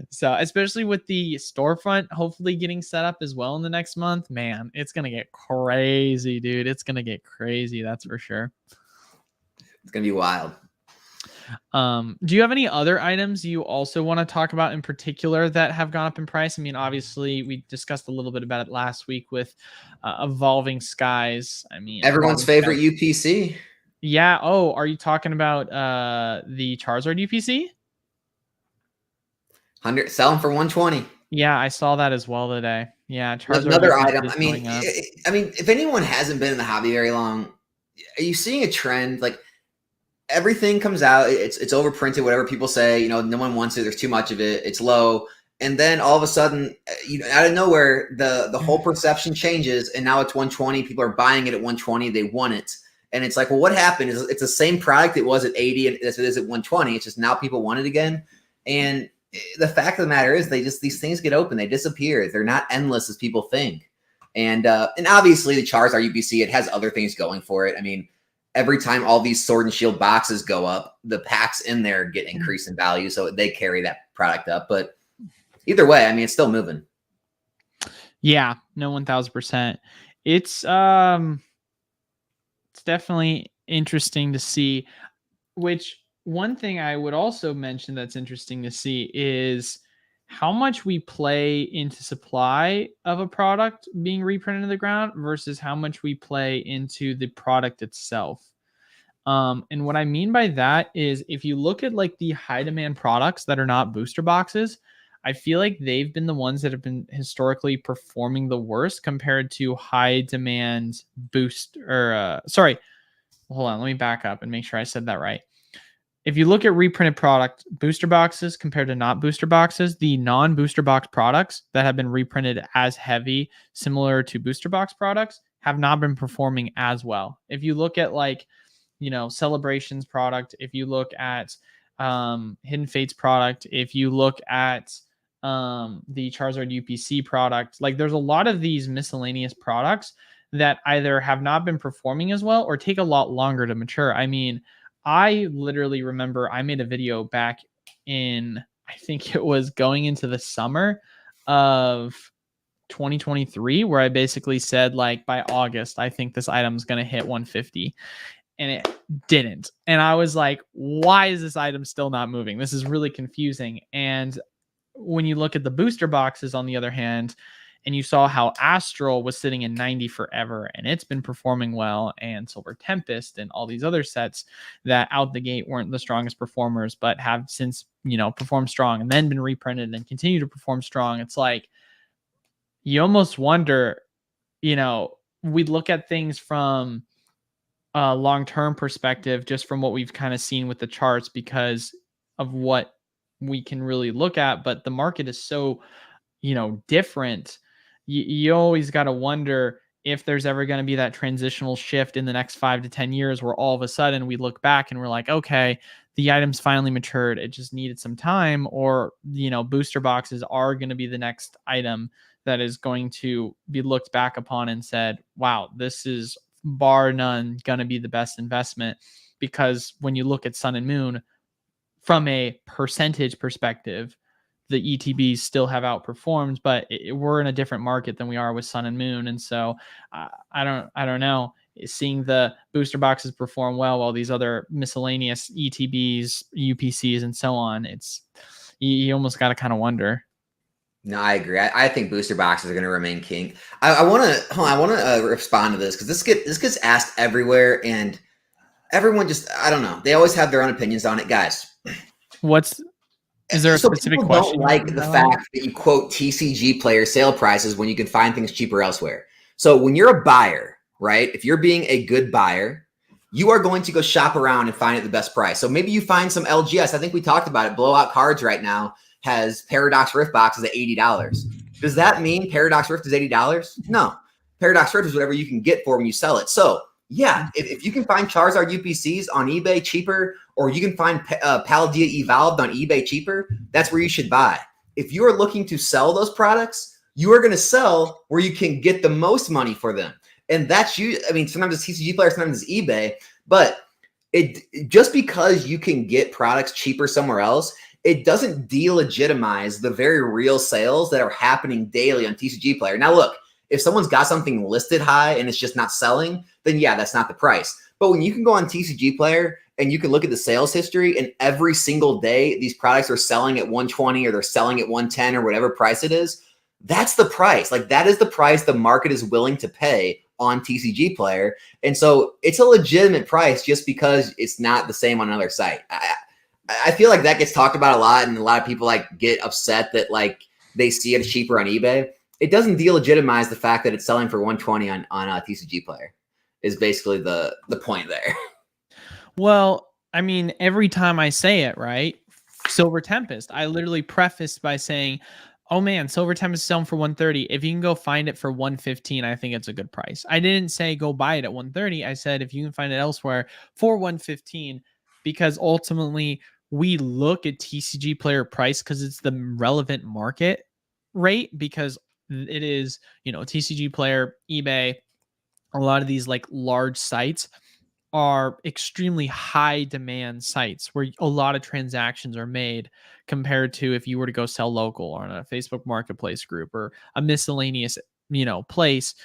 So especially with the storefront hopefully getting set up as well in the next month, man, it's gonna get crazy, dude. It's gonna get crazy, that's for sure. It's gonna be wild. Do you have any other items you also want to talk about in particular that have gone up in price? I mean, obviously we discussed a little bit about it last week with Evolving Skies. I mean, everyone's favorite UPC. Yeah. Oh, are you talking about the Charizard UPC? 100, sell them for 120. Yeah, I saw that as well today. Yeah, Charizard another item. I mean, if anyone hasn't been in the hobby very long, are you seeing a trend? Like everything comes out, it's overprinted, whatever people say. You know, no one wants it. There's too much of it. It's low, and then all of a sudden, out of nowhere, the whole perception changes, and now it's 120. People are buying it at 120. They want it. And it's like, well, what happened? It's the same product it was at 80 and as it is at 120. It's just now people want it again. And the fact of the matter is these things get open. They disappear. They're not endless as people think. And obviously the Charizard UPC, it has other things going for it. I mean, every time all these Sword and Shield boxes go up, the packs in there get increased in value. So they carry that product up. But either way, I mean, it's still moving. Yeah, no, 1,000%. It's definitely interesting to see, which one thing I would also mention that's interesting to see is how much we play into supply of a product being reprinted in the ground versus how much we play into the product itself. And what I mean by that is if you look at like the high demand products that are not booster boxes, I feel like they've been the ones that have been historically performing the worst compared to high demand hold on, let me back up and make sure I said that right. if you look at reprinted product booster boxes compared to not booster boxes, the non-booster box products that have been reprinted as heavy, similar to booster box products, have not been performing as well. If you look at like, Celebrations product, if you look at Hidden Fates product, if you look at the Charizard UPC product, like there's a lot of these miscellaneous products that either have not been performing as well or take a lot longer to mature. I mean, I literally remember I made a video back in, I think it was going into the summer of 2023, where I basically said, like, by August, I think this item is going to hit 150. And it didn't. And I was like, why is this item still not moving? This is really confusing. And when you look at the booster boxes, on the other hand, and you saw how Astral was sitting in 90 forever and it's been performing well, and Silver Tempest and all these other sets that out the gate weren't the strongest performers, but have since, performed strong and then been reprinted and continue to perform strong. It's like, you almost wonder, we look at things from a long-term perspective, just from what we've kind of seen with the charts because of what we can really look at. But the market is so, different. You always got to wonder if there's ever going to be that transitional shift in the next 5 to 10 years where all of a sudden we look back and we're like, okay, the item's finally matured. It just needed some time. Or, booster boxes are going to be the next item that is going to be looked back upon and said, wow, this is bar none going to be the best investment. Because when you look at Sun and Moon from a percentage perspective, the ETBs still have outperformed, but we're in a different market than we are with Sun and Moon. And so I don't know, seeing the booster boxes perform well while these other miscellaneous ETBs, UPCs, and so on, you almost got to kind of wonder. No, I agree. I think booster boxes are going to remain king. I want to respond to this because this gets asked everywhere, and everyone just, I don't know. They always have their own opinions on it, guys. Is there a specific question? Don't like the fact that you quote TCG player sale prices when you can find things cheaper elsewhere. So when you're a buyer, right? If you're being a good buyer, you are going to go shop around and find it the best price. So maybe you find some LGS. I think we talked about it. Blowout Cards right now has Paradox Rift boxes at $80. Does that mean Paradox Rift is $80? No. Paradox Rift is whatever you can get for when you sell it. So yeah, if you can find Charizard UPCs on eBay cheaper, or you can find Paldea Evolved on eBay cheaper, that's where you should buy. If you are looking to sell those products, you are going to sell where you can get the most money for them. And that's you. I mean, sometimes it's TCG Player, sometimes it's eBay, but just because you can get products cheaper somewhere else, it doesn't delegitimize the very real sales that are happening daily on TCG Player. Now, look, if someone's got something listed high and it's just not selling, then yeah, that's not the price. But when you can go on TCG Player and you can look at the sales history, and every single day these products are selling at 120 or they're selling at 110 or whatever price it is, that's the price. Like, that is the price the market is willing to pay on TCG Player. And so it's a legitimate price just because it's not the same on another site. I feel like that gets talked about a lot, and a lot of people like get upset that like they see it cheaper on eBay. It doesn't delegitimize the fact that it's selling for 120 on TCG Player is basically the point there. Well, I mean, every time I say it, right? Silver Tempest, I literally prefaced by saying, oh man, Silver Tempest is selling for 130. If you can go find it for 115, I think it's a good price. I didn't say go buy it at 130. I said if you can find it elsewhere for 115, because ultimately we look at TCG Player price because it's the relevant market rate, because it is, TCG Player, eBay, a lot of these like large sites are extremely high demand sites where a lot of transactions are made, compared to if you were to go sell local or on a Facebook marketplace group or a miscellaneous, place,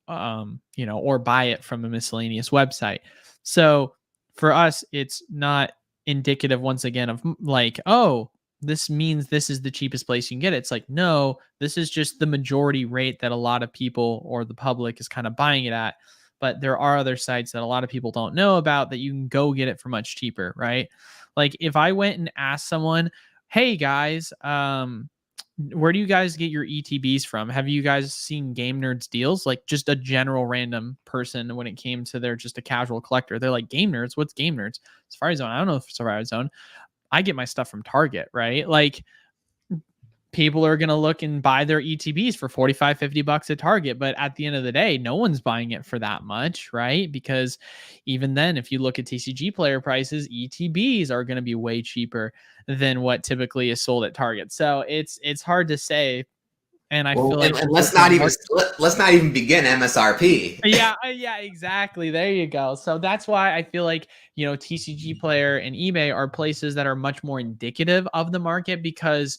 or buy it from a miscellaneous website. So for us, it's not indicative, once again, of like, oh, this means this is the cheapest place you can get it. It's like, no, this is just the majority rate that a lot of people or the public is kind of buying it at. But there are other sites that a lot of people don't know about that you can go get it for much cheaper, right? Like if I went and asked someone, hey guys, where do you guys get your ETBs from? Have you guys seen Game Nerds deals? Like just a general random person when it came to they're just a casual collector. They're like, Game Nerds? What's Game Nerds? Safari Zone. I don't know if Safari Zone. I get my stuff from Target, right? Like people are going to look and buy their ETBs for 45, 50 bucks at Target. But at the end of the day, no one's buying it for that much, right? Because even then, if you look at TCG player prices, ETBs are going to be way cheaper than what typically is sold at Target. So it's hard to say. And I feel like and let's not even begin MSRP. Yeah, exactly. There you go. So that's why I feel like, TCG Player and eBay are places that are much more indicative of the market because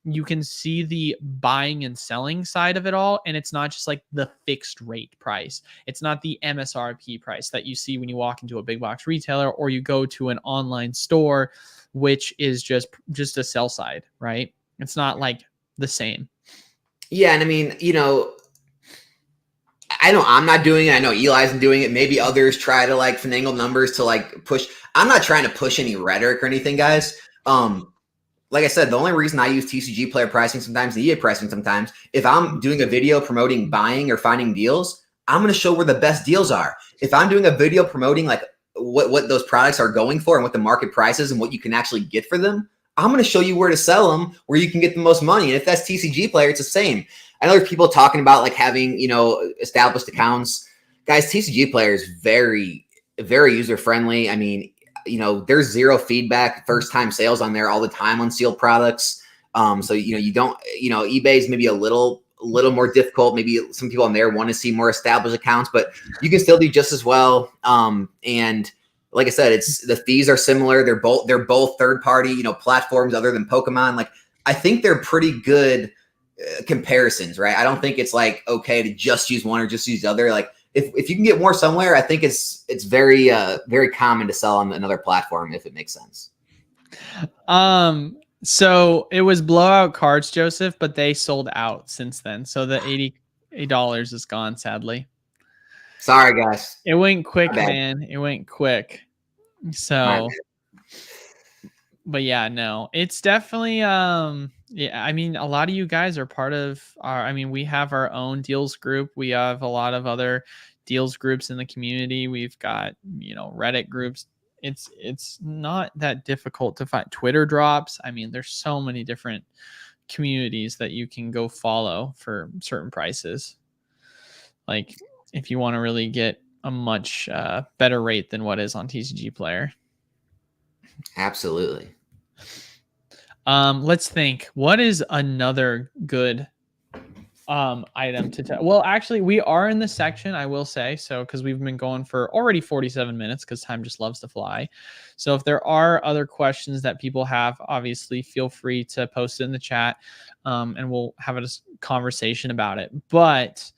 you can see the buying and selling side of it all. And it's not just like the fixed rate price. It's not the MSRP price that you see when you walk into a big box retailer or you go to an online store, which is just a sell side, right? It's not like the same. Yeah. And I mean, I know I'm not doing it. I know Eli isn't doing it. Maybe others try to like finagle numbers to like push. I'm not trying to push any rhetoric or anything, guys. Like I said, the only reason I use TCG player pricing sometimes, the EA pricing sometimes, if I'm doing a video promoting buying or finding deals, I'm going to show where the best deals are. If I'm doing a video promoting like what those products are going for and what the market price is and what you can actually get for them, I'm going to show you where to sell them, where you can get the most money. And if that's TCG player, it's the same. I know there's people talking about like having, established accounts. Guys, TCG player is very, very user-friendly. I mean, there's zero feedback, first time sales on there all the time on sealed products. So, you don't, eBay's maybe a little more difficult. Maybe some people on there want to see more established accounts, but you can still do just as well. And like I said, the fees are similar. They're both third party, platforms other than Pokemon. Like, I think they're pretty good comparisons, right? I don't think it's like, okay to just use one or just use the other. Like, if you can get more somewhere, I think it's very very common to sell on another platform if it makes sense. So it was blowout cards, Joseph, but they sold out since then. So the $80 is gone, sadly. Sorry, guys. It went quick, man. It went quick. So, but yeah, no, it's definitely yeah, I mean, a lot of you guys are part of we have our own deals group. We have a lot of other deals groups in the community. We've got, Reddit groups. It's not that difficult to find Twitter drops. I mean, there's so many different communities that you can go follow for certain prices. Like if you want to really get a much better rate than what is on TCG Player. Absolutely. Let's think. What is another good item to tell? Well, actually, we are in the section, I will say, so because we've been going for already 47 minutes because time just loves to fly. So if there are other questions that people have, obviously feel free to post it in the chat, and we'll have a conversation about it. But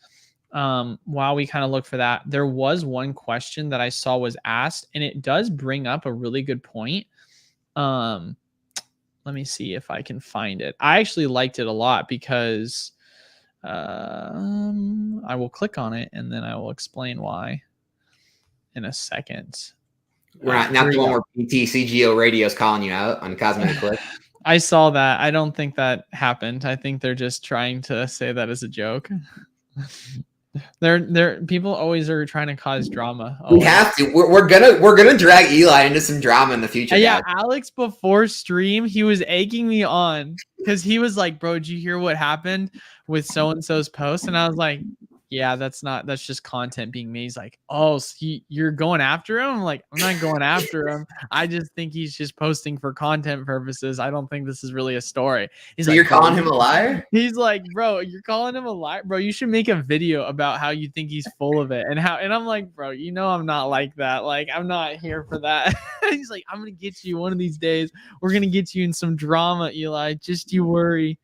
while we kind of look for that, there was one question that I saw was asked, and it does bring up a really good point. Let me see if I can find it. I actually liked it a lot because I will click on it and then I will explain why in a second. We're not the one where PTCGO Radio is calling you out on Cosmetic Click. I saw that. I don't think that happened. I think they're just trying to say that as a joke. They're people always are trying to cause drama. We have to. We're gonna drag Eli into some drama in the future. Yeah, guys. Alex before stream, he was egging me on because he was like, "Bro, did you hear what happened with so and so's post?" And I was like, "Yeah, that's just content being made." He's like, "Oh, so you're going after him?" I'm like, "I'm not going after him. I just think he's just posting for content purposes. I don't think this is really a story." He's like, "You're calling him a liar?" He's like, "Bro, you're calling him a liar, bro. You should make a video about how you think he's full of it and how." And I'm like, "Bro, I'm not like that. Like, I'm not here for that." He's like, "I'm gonna get you one of these days. We're gonna get you in some drama, Eli. Just you worry."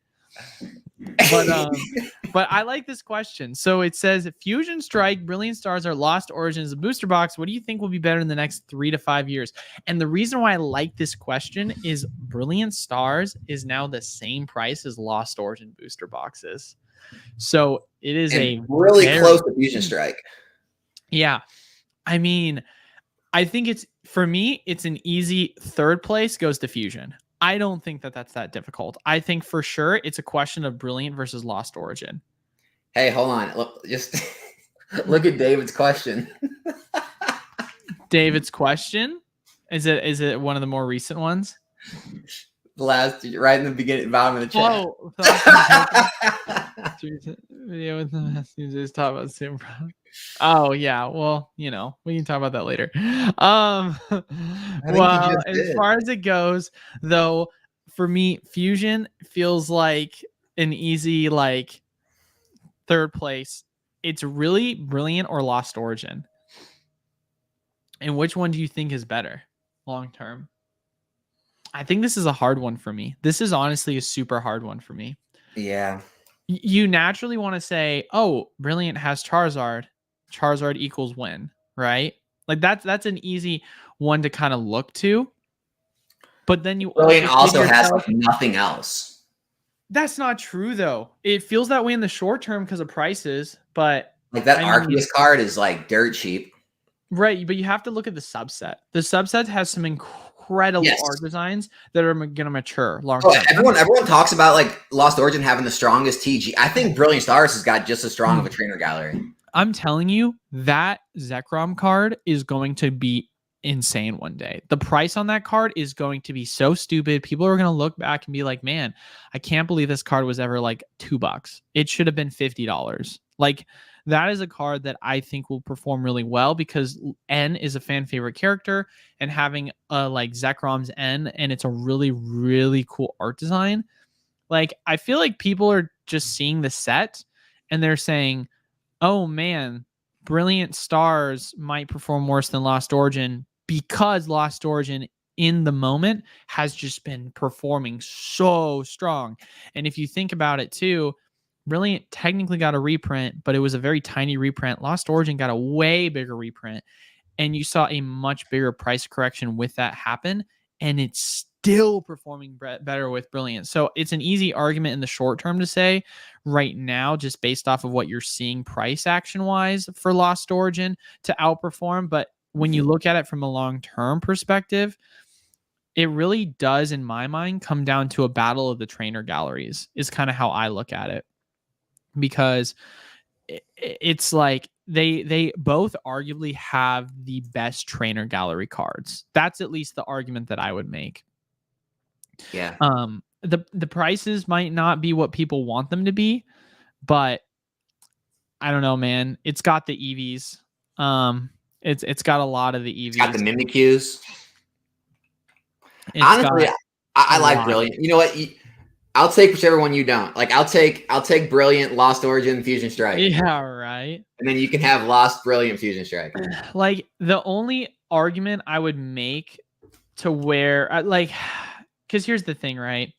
But I like this question. So it says, Fusion Strike, Brilliant Stars are Lost Origins, a booster box. What do you think will be better in the next 3 to 5 years? And the reason why I like this question is Brilliant Stars is now the same price as Lost Origin booster boxes. So it is really close to Fusion Strike. Yeah. I mean, I think for me, it's an easy third place goes to Fusion. I don't think that that's that difficult. I think for sure it's a question of Brilliant versus Lost Origin. Hey, hold on. Look, just look at David's question. David's question, is it one of the more recent ones? The last, right in the beginning, bottom of the chat. Oh, video with the messages talk about same product. Oh yeah, well, we can talk about that later. Well, as far as it goes, though, for me, Fusion feels like an easy third place. It's really Brilliant or Lost Origin. And which one do you think is better long term? I think this is a hard one for me. This is honestly a super hard one for me. Yeah. You naturally want to say, oh, Brilliant has Charizard. Charizard equals win, right? Like that's an easy one to kind of look to. But then you Brilliant also has like nothing else. That's not true though. It feels that way in the short term because of prices, but like that Arceus card is like dirt cheap. Right, but you have to look at the subset. The subset has some incredible art designs that are going to mature long term. Everyone talks about like Lost Origin having the strongest TG. I think Brilliant Stars has got just as strong of a trainer gallery. I'm telling you, that Zekrom card is going to be insane one day. The price on that card is going to be so stupid. People are going to look back and be like, man, I can't believe this card was ever like $2. It should have been $50. Like, that is a card that I think will perform really well because N is a fan favorite character, and having like Zekrom's N, and it's a really, really cool art design. Like, I feel like people are just seeing the set and they're saying, oh man, Brilliant Stars might perform worse than Lost Origin because Lost Origin in the moment has just been performing so strong. And if you think about it too, Brilliant technically got a reprint, but it was a very tiny reprint. Lost Origin got a way bigger reprint, and you saw a much bigger price correction with that happen, and it's still performing better with Brilliant. So it's an easy argument in the short term to say right now, just based off of what you're seeing price action wise for Lost Origin to outperform. But when you look at it from a long-term perspective, it really does, in my mind, come down to a battle of the trainer galleries is kind of how I look at it. Because it's like they both arguably have the best trainer gallery cards. That's at least the argument that I would make. Yeah. The prices might not be what people want them to be, but I don't know, man. It's got the EVs. It's got a lot of the EVs. It's got the Mimikyus. Honestly, I like Brilliant. You know what? I'll take whichever one you don't. Like I'll take Brilliant, Lost Origin, Fusion Strike. Yeah, right. And then you can have Lost, Brilliant, Fusion Strike. Like the only argument I would make to where because here's the thing, right?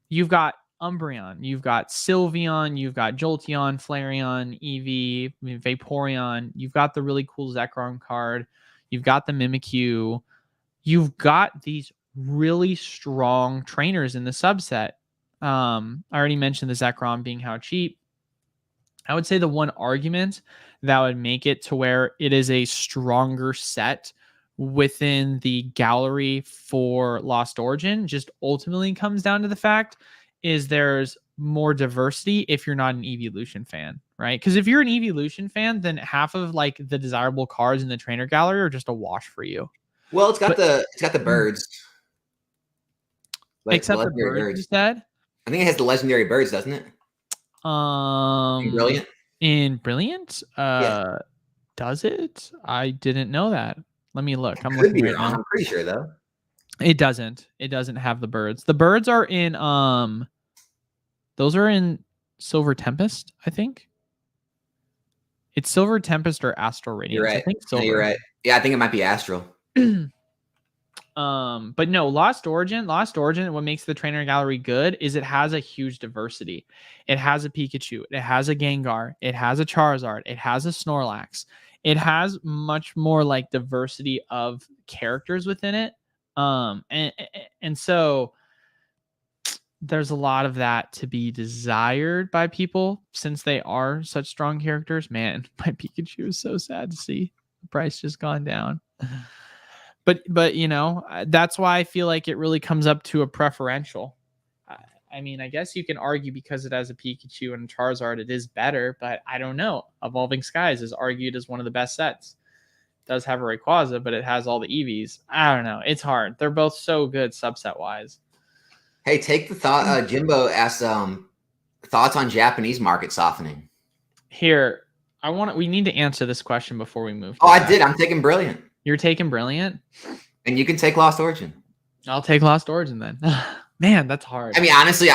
You've got Umbreon, you've got Sylveon, you've got Jolteon, Flareon, Eevee, Vaporeon, you've got the really cool Zekrom card, you've got the Mimikyu, you've got these really strong trainers in the subset. I already mentioned the Zekrom being how cheap. I would say the one argument that would make it to where it is a stronger set within the gallery for Lost Origin just ultimately comes down to the fact is there's more diversity if you're not an Evolution fan, right? Because if you're an Evolution fan, then half of like the desirable cards in the trainer gallery are just a wash for you. Well, it's got the birds. Like, except the birds instead. I think it has the legendary birds, doesn't it? In Brilliant? Yeah. Does it? I didn't know that. Let me look. I'm looking right now. I'm pretty sure though. It doesn't. It doesn't have the birds. The birds are in those are in Silver Tempest, I think. It's Silver Tempest or Astral Radiance. You're right. I think Silver. No, you're right. Yeah, I think it might be Astral. But no, Lost Origin, what makes the trainer gallery good is it has a huge diversity. It has a Pikachu, it has a Gengar, it has a Charizard, it has a Snorlax. It has much more like diversity of characters within it. And so there's a lot of that to be desired by people since they are such strong characters. Man, my Pikachu is so sad to see the price just gone down. But that's why I feel like it really comes up to a preferential. I mean, I guess you can argue because it has a Pikachu and a Charizard, it is better, but I don't know. Evolving Skies is argued as one of the best sets. It does have a Rayquaza, but it has all the EVs. I don't know. It's hard. They're both so good subset wise. Hey, take the thought. Jimbo asked thoughts on Japanese market softening. Here, we need to answer this question before we move. Oh, I did. I'm taking Brilliant. You're taking Brilliant? And you can take Lost Origin. I'll take Lost Origin then. Man, that's hard. I mean, honestly,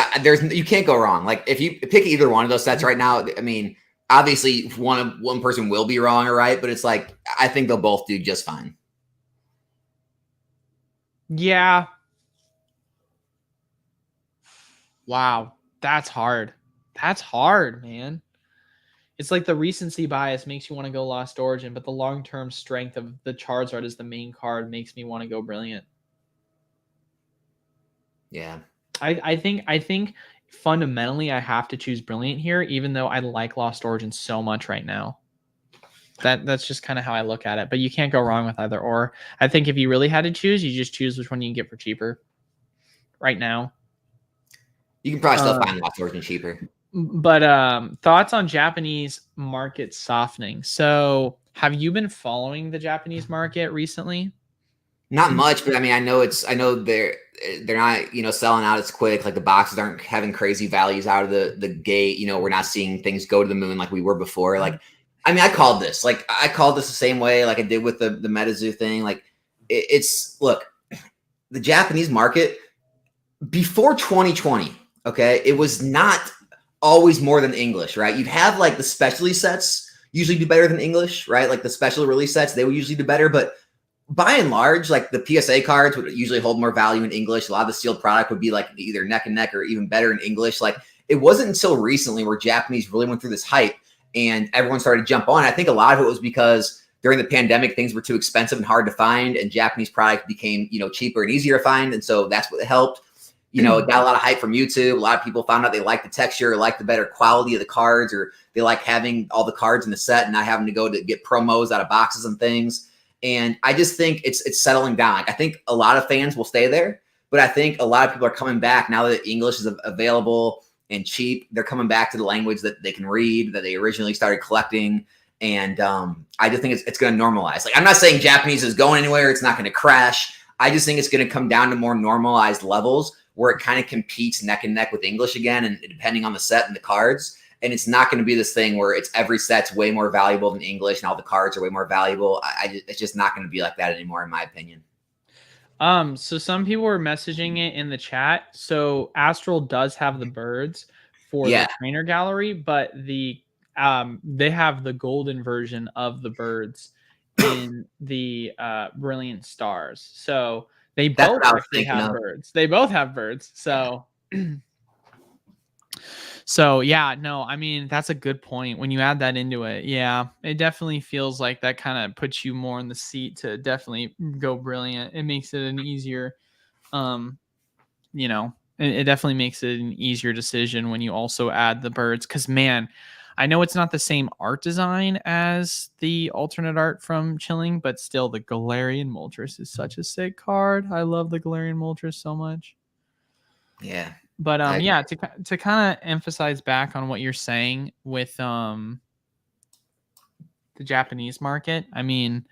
you can't go wrong. Like if you pick either one of those sets right now, I mean, obviously one person will be wrong or right, but it's like I think they'll both do just fine. Yeah. Wow, that's hard. That's hard, man. It's like the recency bias makes you want to go Lost Origin, but the long-term strength of the Charizard as the main card makes me want to go Brilliant. Yeah. I think fundamentally I have to choose Brilliant here, even though I like Lost Origin so much right now. That's just kind of how I look at it. But you can't go wrong with either or. I think if you really had to choose, you just choose which one you can get for cheaper right now. You can probably still find Lost Origin cheaper. But thoughts on Japanese market softening. So have you been following the Japanese market recently? Not much, but I mean, I know they're not, selling out as quick. Like the boxes aren't having crazy values out of the gate. We're not seeing things go to the moon like we were before. Like, I mean, I called this the same way like I did with the MetaZoo thing. Like look, the Japanese market before 2020, okay, it was not always more than English, right? You'd have like the specialty sets usually do better than English, right? Like the special release sets, they would usually do better, but by and large, like the PSA cards would usually hold more value in English. A lot of the sealed product would be like either neck and neck or even better in English. Like it wasn't until recently where Japanese really went through this hype and everyone started to jump on. I think a lot of it was because during the pandemic, things were too expensive and hard to find, and Japanese product became, cheaper and easier to find. And so that's what helped. It got a lot of hype from YouTube. A lot of people found out they liked the texture, liked the better quality of the cards, or they like having all the cards in the set and not having to go to get promos out of boxes and things. And I just think it's settling down. Like, I think a lot of fans will stay there, but I think a lot of people are coming back now that English is available and cheap. They're coming back to the language that they can read, that they originally started collecting. And I just think it's going to normalize. Like, I'm not saying Japanese is going anywhere. It's not going to crash. I just think it's going to come down to more normalized levels where it kind of competes neck and neck with English again, and depending on the set and the cards. And it's not going to be this thing where it's every set's way more valuable than English and all the cards are way more valuable. It's just not going to be like that anymore, in my opinion. So some people were messaging it in the chat. So Astral does have the birds for the trainer gallery, but they have the golden version of the birds in the Brilliant Stars. So they both actually have birds. They both have birds. So So yeah, no, I mean, that's a good point. When you add that into it, yeah, it definitely feels like that kind of puts you more in the seat to definitely go Brilliant. It makes it an easier, it definitely makes it an easier decision when you also add the birds. Cause man, I know it's not the same art design as the alternate art from Chilling, but still the Galarian Moltres is such a sick card. I love the Galarian Moltres so much. Yeah. But to kind of emphasize back on what you're saying with the Japanese market, I mean,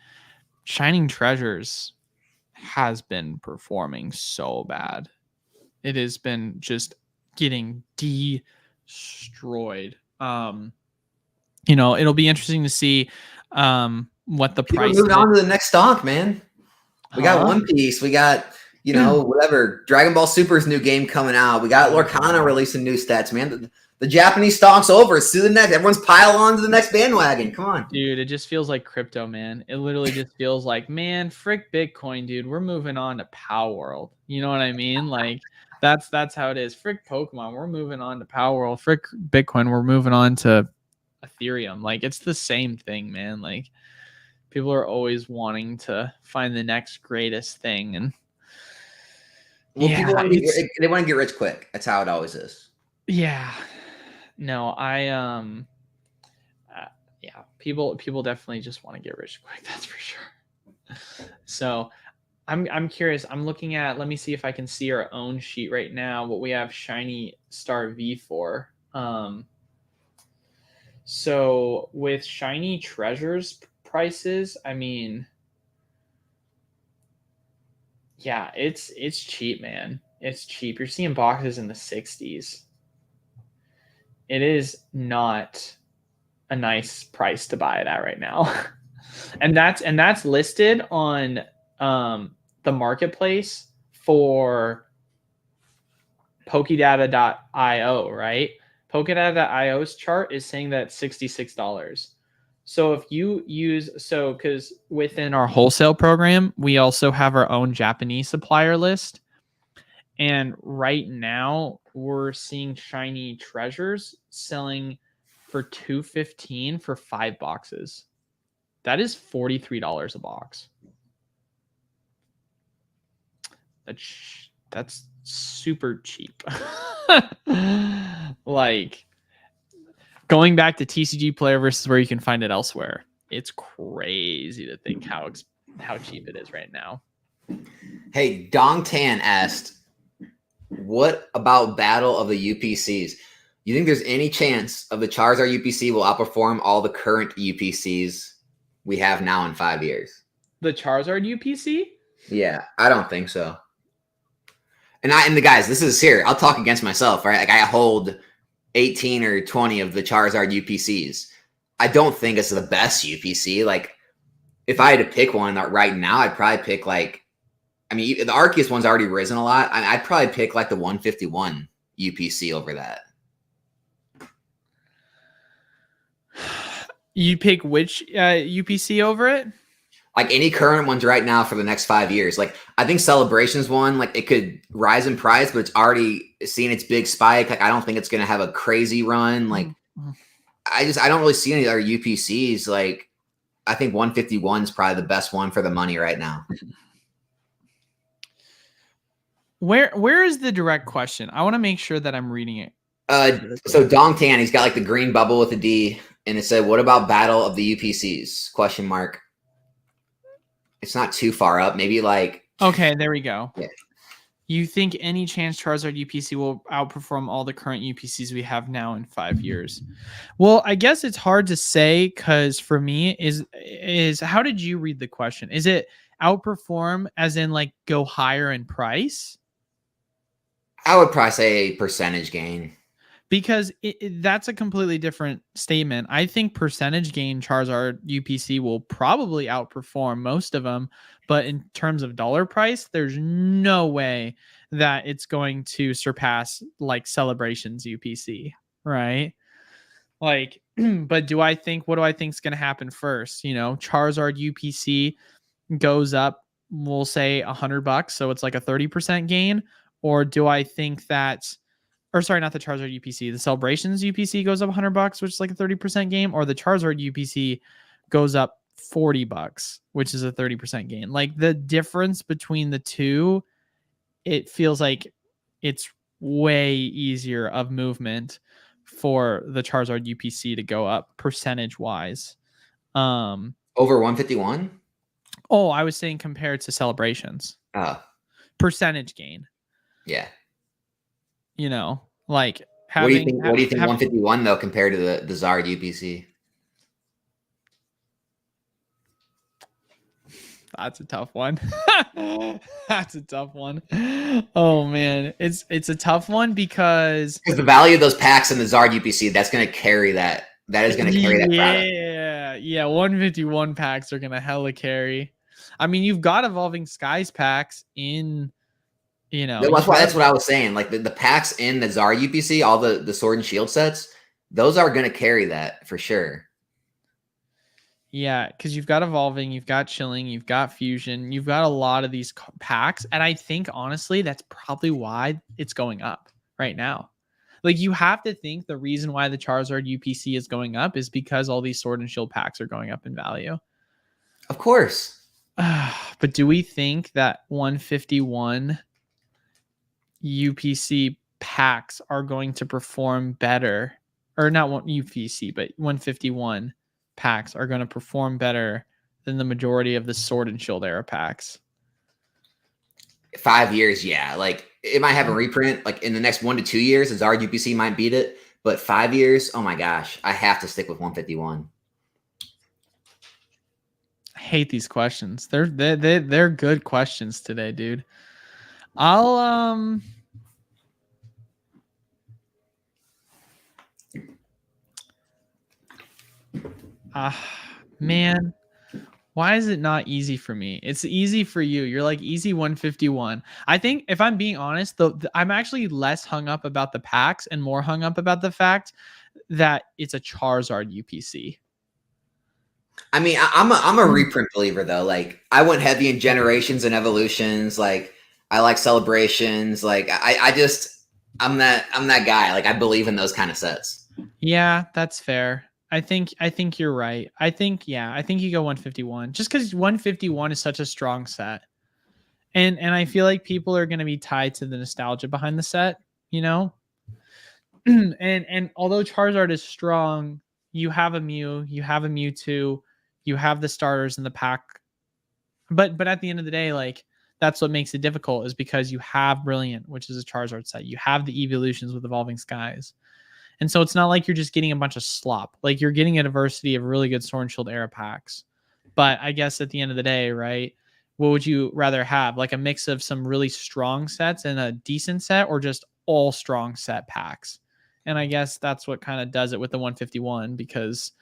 Shining Treasures has been performing so bad. It has been just getting destroyed. It'll be interesting to see what the price. Moving on to the next stock, man. We got One Piece. We got whatever. Dragon Ball Super's new game coming out. We got Lorcana releasing new stats, man. The Japanese stock's over. It's to the next. Everyone's piling on to the next bandwagon. Come on. Dude, it just feels like crypto, man. It literally just feels like, man, frick Bitcoin, dude. We're moving on to Power World. You know what I mean? Like, that's how it is. Frick Pokemon, we're moving on to Power World. Frick Bitcoin, we're moving on to Ethereum. Like, it's the same thing, man. Like, people are always wanting to find the next greatest thing. And people want to get rich quick. That's how it always is. Yeah. No, people definitely just want to get rich quick. That's for sure. So I'm curious. I'm looking at, let me see if I can see our own sheet right now, what we have Shiny Star V for. So with Shiny Treasures prices, I mean, yeah, it's cheap, man. It's cheap. You're seeing boxes in the 60s. It is not a nice price to buy it at right now. and that's listed on the marketplace for Pokedata.io, right? Pokedata.io's chart is saying that $66. So if you use, so because within our wholesale program, we also have our own Japanese supplier list. And right now we're seeing Shiny Treasures selling for $215 for 5 boxes. That is $43 a box. That's super cheap. Like going back to TCG Player versus where you can find it elsewhere. It's crazy to think how cheap it is right now. Hey, Dong Tan asked, what about Battle of the UPCs? You think there's any chance of the Charizard UPC will outperform all the current UPCs we have now in 5 years? The Charizard UPC? Yeah, I don't think so. And the guys, this is here. I'll talk against myself, right? Like I hold 18 or 20 of the Charizard UPCs. I don't think it's the best UPC. Like if I had to pick one right now, I'd probably pick like, I mean, the Arceus one's already risen a lot. I'd probably pick like the 151 UPC over that. You pick which UPC over it? Like any current ones right now for the next 5 years. Like I think Celebrations one, like it could rise in price, but it's already seen its big spike. Like I don't think it's going to have a crazy run. Like I don't really see any other UPCs. Like I think 151 is probably the best one for the money right now. Where is the direct question? I want to make sure that I'm reading it. So Dong Tan, he's got like the green bubble with a D, and it said, "What about Battle of the UPCs?" Question mark. It's not too far up. Maybe like. Okay, there we go. Yeah. You think any chance Charizard UPC will outperform all the current UPCs we have now in 5 years? Well, I guess it's hard to say because for me is how did you read the question? Is it outperform as in like go higher in price? I would probably say a percentage gain. Because that's a completely different statement. I think percentage gain Charizard UPC will probably outperform most of them, but in terms of dollar price, there's no way that it's going to surpass like Celebrations UPC, right? Like, but what do I think is going to happen first? You know, Charizard UPC goes up, we'll say $100, so it's like a 30% gain, or do I think that? Or sorry, not the Charizard UPC. The Celebrations UPC goes up $100, which is like a 30% gain, or the Charizard UPC goes up $40, which is a 30% gain. Like the difference between the two, it feels like it's way easier of movement for the Charizard UPC to go up percentage wise. Over 151? Oh, I was saying compared to Celebrations. Percentage gain. Yeah. You know, like having. What do you think 151 though compared to the Zard UPC? That's a tough one. That's a tough one. Oh man, it's a tough one because the value of those packs in the Zard UPC, that's going to carry that. That is going to carry that product. Yeah. 151 packs are going to hella carry. I mean, you've got Evolving Skies packs in. You know, that's what I was saying. Like the packs in the Zard UPC, all the Sword and Shield sets, those are going to carry that for sure. Yeah, because you've got Evolving, you've got Chilling, you've got Fusion, you've got a lot of these packs. And I think, honestly, that's probably why it's going up right now. Like, you have to think the reason why the Charizard UPC is going up is because all these Sword and Shield packs are going up in value. Of course. But do we think that 151 UPC packs are going to perform better? Or not one UPC, but 151 packs are going to perform better than the majority of the Sword and Shield era packs? 5 years, yeah. Like it might have a reprint. Like in the next 1 to 2 years, a Zard UPC might beat it. But 5 years, oh my gosh, I have to stick with 151. I hate these questions. They're good questions today, dude. I'll man, why is it not easy for me? It's easy for you. You're like easy 151. I think if I'm being honest, though, I'm actually less hung up about the packs and more hung up about the fact that it's a Charizard UPC. I mean, I'm a reprint believer though. Like I went heavy in generations and evolutions. Like I like celebrations. Like I'm that guy. Like I believe in those kind of sets. Yeah, that's fair. I think you're right. I think you go 151 just because 151 is such a strong set. And I feel like people are going to be tied to the nostalgia behind the set, you know? and although Charizard is strong, you have a Mew, you have a Mewtwo, you have the starters in the pack. But at the end of the day, like that's what makes it difficult is because you have Brilliant, which is a Charizard set. You have the evolutions with Evolving Skies. And so it's not like you're just getting a bunch of slop. Like you're getting a diversity of really good Sword and Shield era packs. But I guess at the end of the day, right? What would you rather have? Like a mix of some really strong sets and a decent set, or just all strong set packs? And I guess that's what kind of does it with the 151, because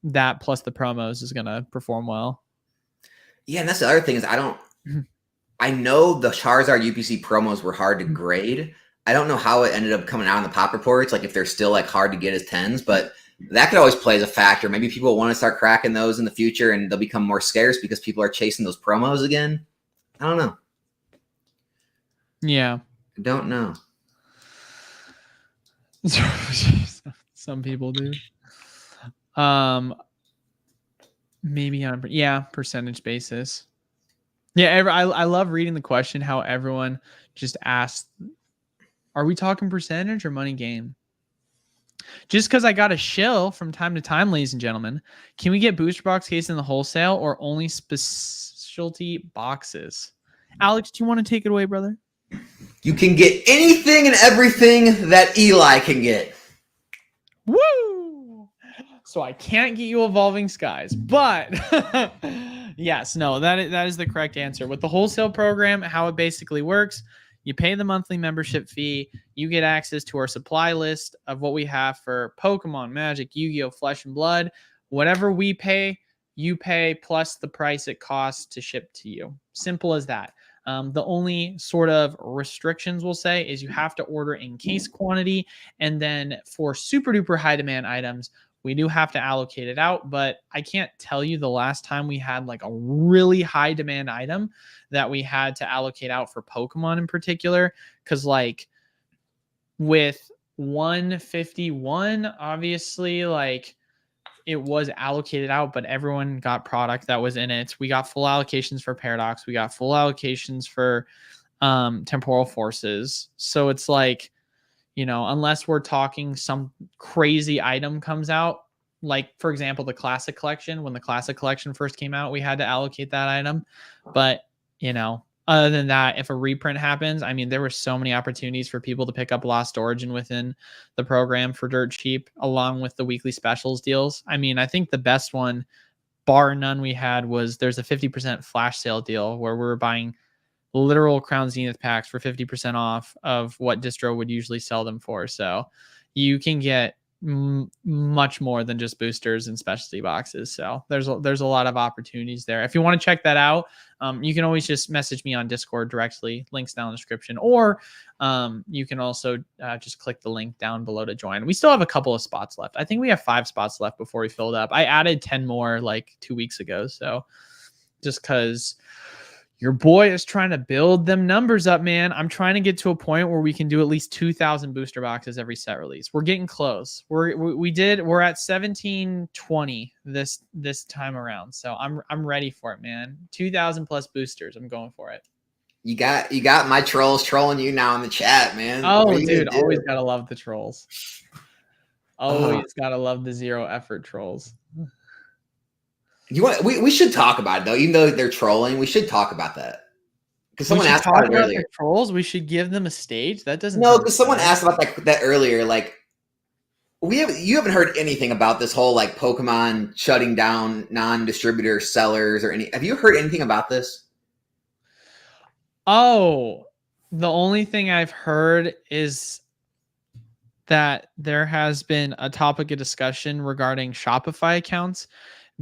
that plus the promos is going to perform well. Yeah, and that's the other thing is I know the Charizard UPC promos were hard to grade. I don't know how it ended up coming out in the pop reports, like if they're still like hard to get as 10s, but that could always play as a factor. Maybe people want to start cracking those in the future and they'll become more scarce because people are chasing those promos again. I don't know. Yeah. I don't know. Some people do. Maybe on percentage basis. Yeah, I love reading the question, how everyone just asked, are we talking percentage or money game? Just because I got a shill from time to time, ladies and gentlemen, can we get booster box case in the wholesale or only specialty boxes? Alex, do you want to take it away, brother? You can get anything and everything that Eli can get. Woo! So I can't get you Evolving Skies, but yes, no, that is the correct answer. With the wholesale program, how it basically works, you pay the monthly membership fee, you get access to our supply list of what we have for Pokemon, Magic, Yu-Gi-Oh, Flesh and Blood. Whatever we pay, you pay plus the price it costs to ship to you. Simple as that. The only sort of restrictions we'll say is you have to order in case quantity. And then for super duper high demand items, we do have to allocate it out, but I can't tell you the last time we had like a really high demand item that we had to allocate out for Pokemon in particular. Cause like with 151, obviously like it was allocated out, but everyone got product that was in it. We got full allocations for Paradox. We got full allocations for Temporal Forces. So it's like, you know, unless we're talking some crazy item comes out, like for example, the Classic Collection, when the Classic Collection first came out, we had to allocate that item. But, you know, other than that, if a reprint happens, I mean, there were so many opportunities for people to pick up Lost Origin within the program for dirt cheap, along with the weekly specials deals. I mean, I think the best one, bar none, we had was there's a 50% flash sale deal where we were buying literal Crown Zenith packs for 50% off of what distro would usually sell them for. So you can get much more than just boosters and specialty boxes. So there's a lot of opportunities there. If you want to check that out, you can always just message me on Discord directly. Links down in the description, or you can also just click the link down below to join. We still have a couple of spots left. I think we have 5 spots left before we filled up. I added 10 more like 2 weeks ago. So just because your boy is trying to build them numbers up, man. I'm trying to get to a point where we can do at least 2,000 booster boxes every set release. We're getting close. We're at 1720 this time around. So I'm ready for it, man. 2,000 plus boosters. I'm going for it. You got my trolls trolling you now in the chat, man. Oh, dude, always gotta love the trolls. Always gotta love the zero effort trolls. We should talk about it though, even though they're trolling. We should talk about that. because We someone should asked talk about it about earlier. the trolls. We should give them a stage. That doesn't No, sound because someone bad. asked about that earlier. Like, you haven't heard anything about this whole like Pokemon shutting down non-distributor sellers or any. Have you heard anything about this? Oh, the only thing I've heard is that there has been a topic of discussion regarding Shopify accounts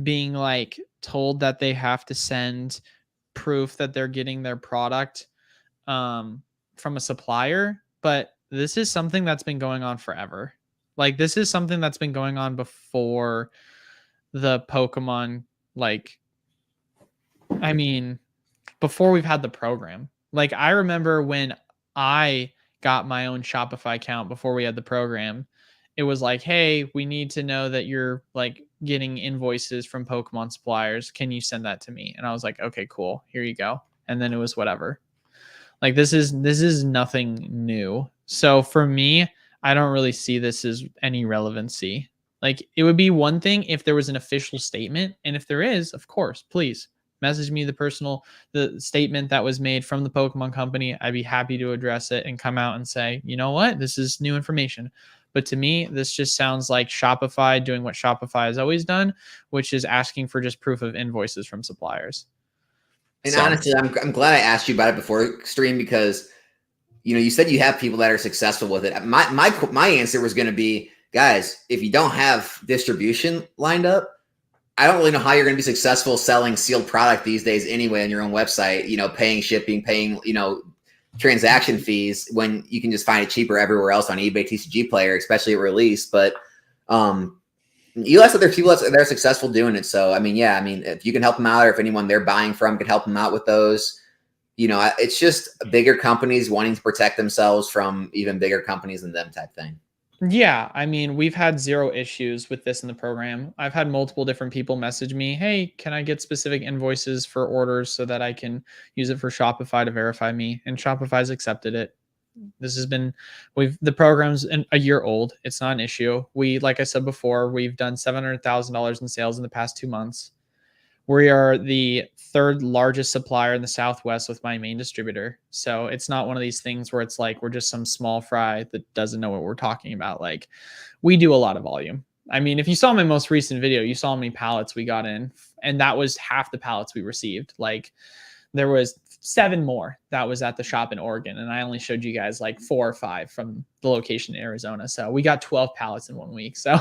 being like told that they have to send proof that they're getting their product from a supplier. But this is something that's been going on forever. Like this is something that's been going on before the Pokemon, like, I mean, before we've had the program. Like I remember when I got my own Shopify account before we had the program, it was like, hey, we need to know that you're like getting invoices from Pokemon suppliers. Can you send that to me? And I was like, okay, cool. Here you go. And then it was whatever. Like this is nothing new. So for me, I don't really see this as any relevancy. Like it would be one thing if there was an official statement, and if there is, of course, please message me the statement that was made from the Pokemon company. I'd be happy to address it and come out and say, you know what, this is new information. But to me, this just sounds like Shopify doing what Shopify has always done, which is asking for just proof of invoices from suppliers. And So honestly, I'm glad I asked you about it before stream because you said you have people that are successful with it. My answer was going to be, guys, if you don't have distribution lined up, I don't really know how you're going to be successful selling sealed product these days anyway on your own website, paying shipping, paying, transaction fees when you can just find it cheaper everywhere else on eBay, TCG Player, especially at release. But Eli said there's people that are successful doing it. So, if you can help them out or if anyone they're buying from can help them out with those, it's just bigger companies wanting to protect themselves from even bigger companies than them type thing. yeah, I mean, we've had zero issues with this in the program. I've had multiple different people message me, hey, can I get specific invoices for orders so that I can use it for Shopify to verify me? And Shopify's accepted it. This has been, the program's a year old. It's not an issue. Like I said before, we've done $700,000 in sales in the past 2 months. We are the third largest supplier in the Southwest with my main distributor. So it's not one of these things where it's like we're just some small fry that doesn't know what we're talking about. Like we do a lot of volume. I mean, if you saw my most recent video, you saw how many pallets we got in, and that was half the pallets we received. Like there was 7 more that was at the shop in Oregon, and I only showed you guys like 4 or 5 from the location in Arizona. So we got 12 pallets in 1 week. So,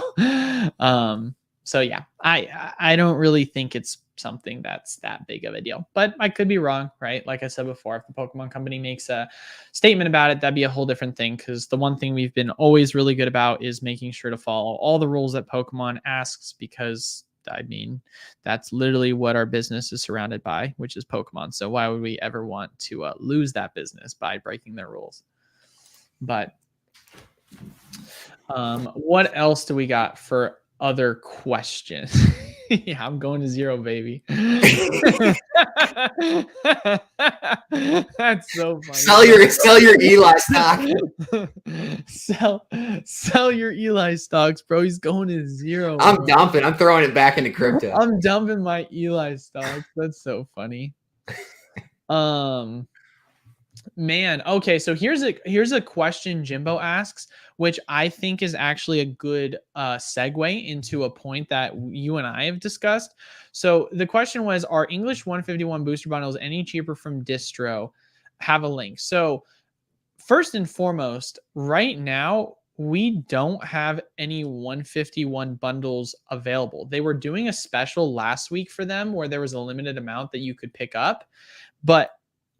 so yeah, I don't really think it's something that's that big of a deal, but I could be wrong, right? Like I said before, if the Pokemon company makes a statement about it, that'd be a whole different thing. Because the one thing we've been always really good about is making sure to follow all the rules that Pokemon asks, because I mean, that's literally what our business is surrounded by, which is Pokemon. So why would we ever want to lose that business by breaking their rules? But what else do we got for other questions? Yeah, I'm going to 0, baby. That's so funny. Sell your Eli stock. sell your Eli stocks, bro. He's going to 0. I'm bro. dumping. I'm throwing it back into crypto. I'm dumping my Eli stocks. That's so funny. Man, okay, so here's a question Jimbo asks, which I think is actually a good segue into a point that you and I have discussed. So the question was, are English 151 booster bundles any cheaper from distro? Have a link. So first and foremost, right now we don't have any 151 bundles available. They were doing a special last week for them where there was a limited amount that you could pick up, but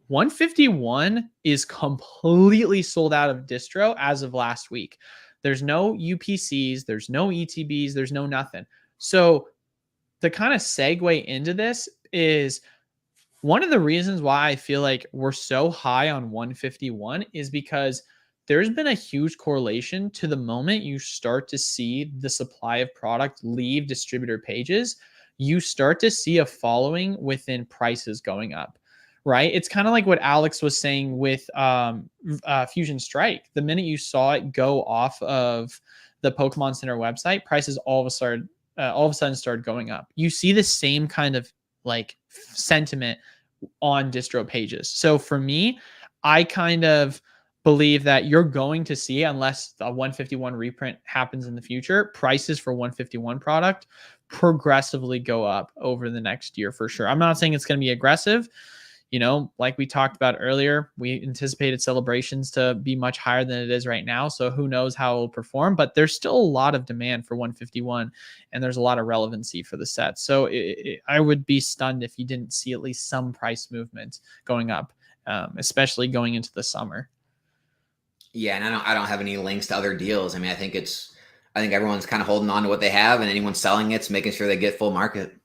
151 is completely sold out of distro as of last week. There's no UPCs, there's no ETBs, there's no nothing. So the kind of segue into this is one of the reasons why I feel like we're so high on 151 is because there's been a huge correlation to the moment you start to see the supply of product leave distributor pages, you start to see a following within prices going up. Right? It's kind of like what Alex was saying with Fusion Strike. The minute you saw it go off of the Pokemon Center website, prices all of a sudden started going up. You see the same kind of like sentiment on distro pages. So for me, I kind of believe that you're going to see, unless a 151 reprint happens in the future, prices for 151 product progressively go up over the next year for sure. I'm not saying it's going to be aggressive. Like we talked about earlier, we anticipated celebrations to be much higher than it is right now. So who knows how it will perform, but there's still a lot of demand for 151 and there's a lot of relevancy for the set. So I would be stunned if you didn't see at least some price movement going up, especially going into the summer. Yeah, and I don't have any links to other deals. I mean, I think everyone's kind of holding on to what they have, and anyone selling it's making sure they get full market.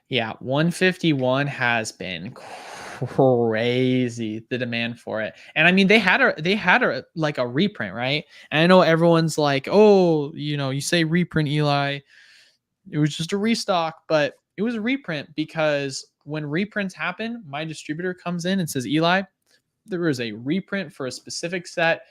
Yeah, 151 has been crazy, the demand for it. And I mean, they had a like a reprint, right? And I know everyone's like, "Oh, you say reprint, Eli. It was just a restock," but it was a reprint because when reprints happen, my distributor comes in and says, "Eli, there is a reprint for a specific set.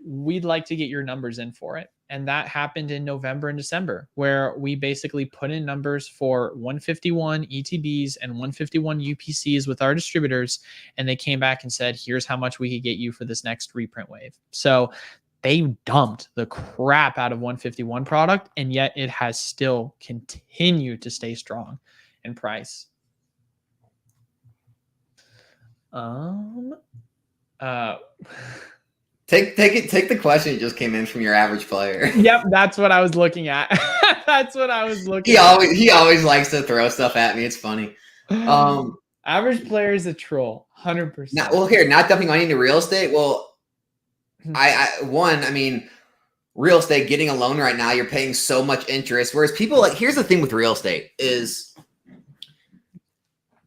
We'd like to get your numbers in for it." And that happened in November and December, where we basically put in numbers for 151 ETBs and 151 UPCs with our distributors. And they came back and said, "Here's how much we could get you for this next reprint wave." So they dumped the crap out of 151 product, and yet it has still continued to stay strong in price. Take the question that just came in from your average player. Yep, that's what I was looking at. That's what I was looking He always likes to throw stuff at me. It's funny. Average player is a troll, 100%. Not dumping money into real estate. Well, I mean, real estate, getting a loan right now, you're paying so much interest. Whereas people here's the thing with real estate is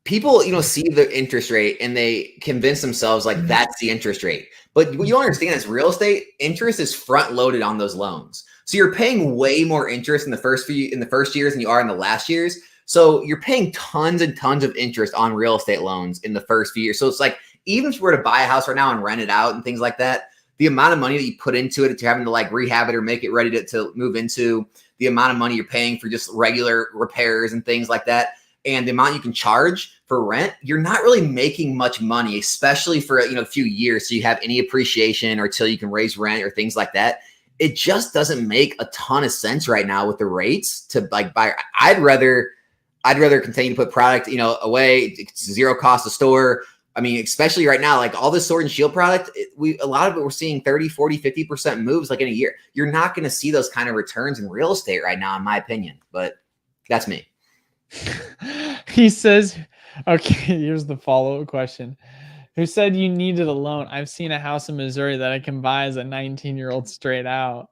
people, see the interest rate and they convince themselves like that's the interest rate. But what you understand is real estate interest is front loaded on those loans. So you're paying way more interest in the first years than you are in the last years. So you're paying tons and tons of interest on real estate loans in the first few years. So it's like, even if you were to buy a house right now and rent it out and things like that, the amount of money that you put into it, that you're having to like rehab it or make it ready to move into, the amount of money you're paying for just regular repairs and things like that, and the amount you can charge for rent, you're not really making much money, especially for a few years. So you have any appreciation or till you can raise rent or things like that. It just doesn't make a ton of sense right now with the rates to like buy. I'd rather continue to put product away. It's zero cost to store. I mean, especially right now, like all this Sword and Shield product, a lot of it we're seeing 30, 40, 50% moves like in a year. You're not going to see those kind of returns in real estate right now, in my opinion. But that's me. He says, okay, here's the follow-up question. Who said you needed a loan? I've seen a house in Missouri that I can buy as a 19-year-old straight out.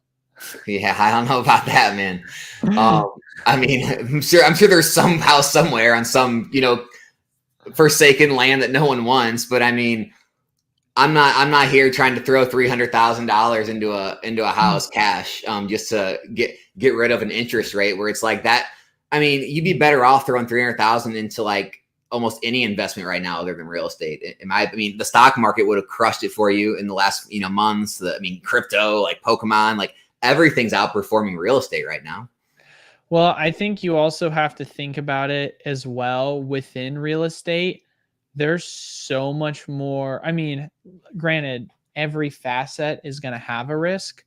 Yeah, I don't know about that, man. I mean, I'm sure there's some house somewhere on some, forsaken land that no one wants. But I mean, I'm not here trying to throw $300,000 into a house cash, just to get rid of an interest rate where it's like that. I mean, you'd be better off throwing $300,000 into like almost any investment right now other than real estate. I mean, the stock market would have crushed it for you in the last months. Crypto, like Pokémon, like everything's outperforming real estate right now. Well, I think you also have to think about it as well within real estate. There's so much more. I mean, granted, every facet is going to have a risk,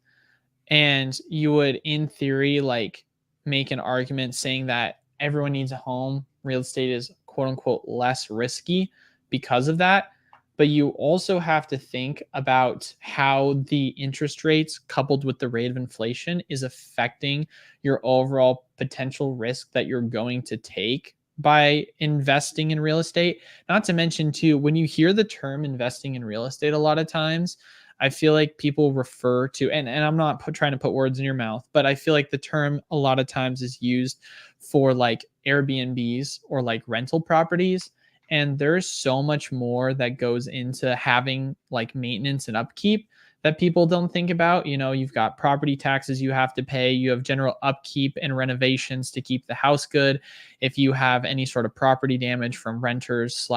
and you would, in theory, like make an argument saying that everyone needs a home. Real estate is quote unquote less risky because of that. But you also have to think about how the interest rates coupled with the rate of inflation is affecting your overall potential risk that you're going to take by investing in real estate. Not to mention too, when you hear the term investing in real estate, a lot of times I feel like people refer to, and I'm not trying to put words in your mouth, but I feel like the term a lot of times is used for like Airbnbs or like rental properties. And there's so much more that goes into having like maintenance and upkeep that people don't think about. You've got property taxes you have to pay. You have general upkeep and renovations to keep the house good. If you have any sort of property damage from renters /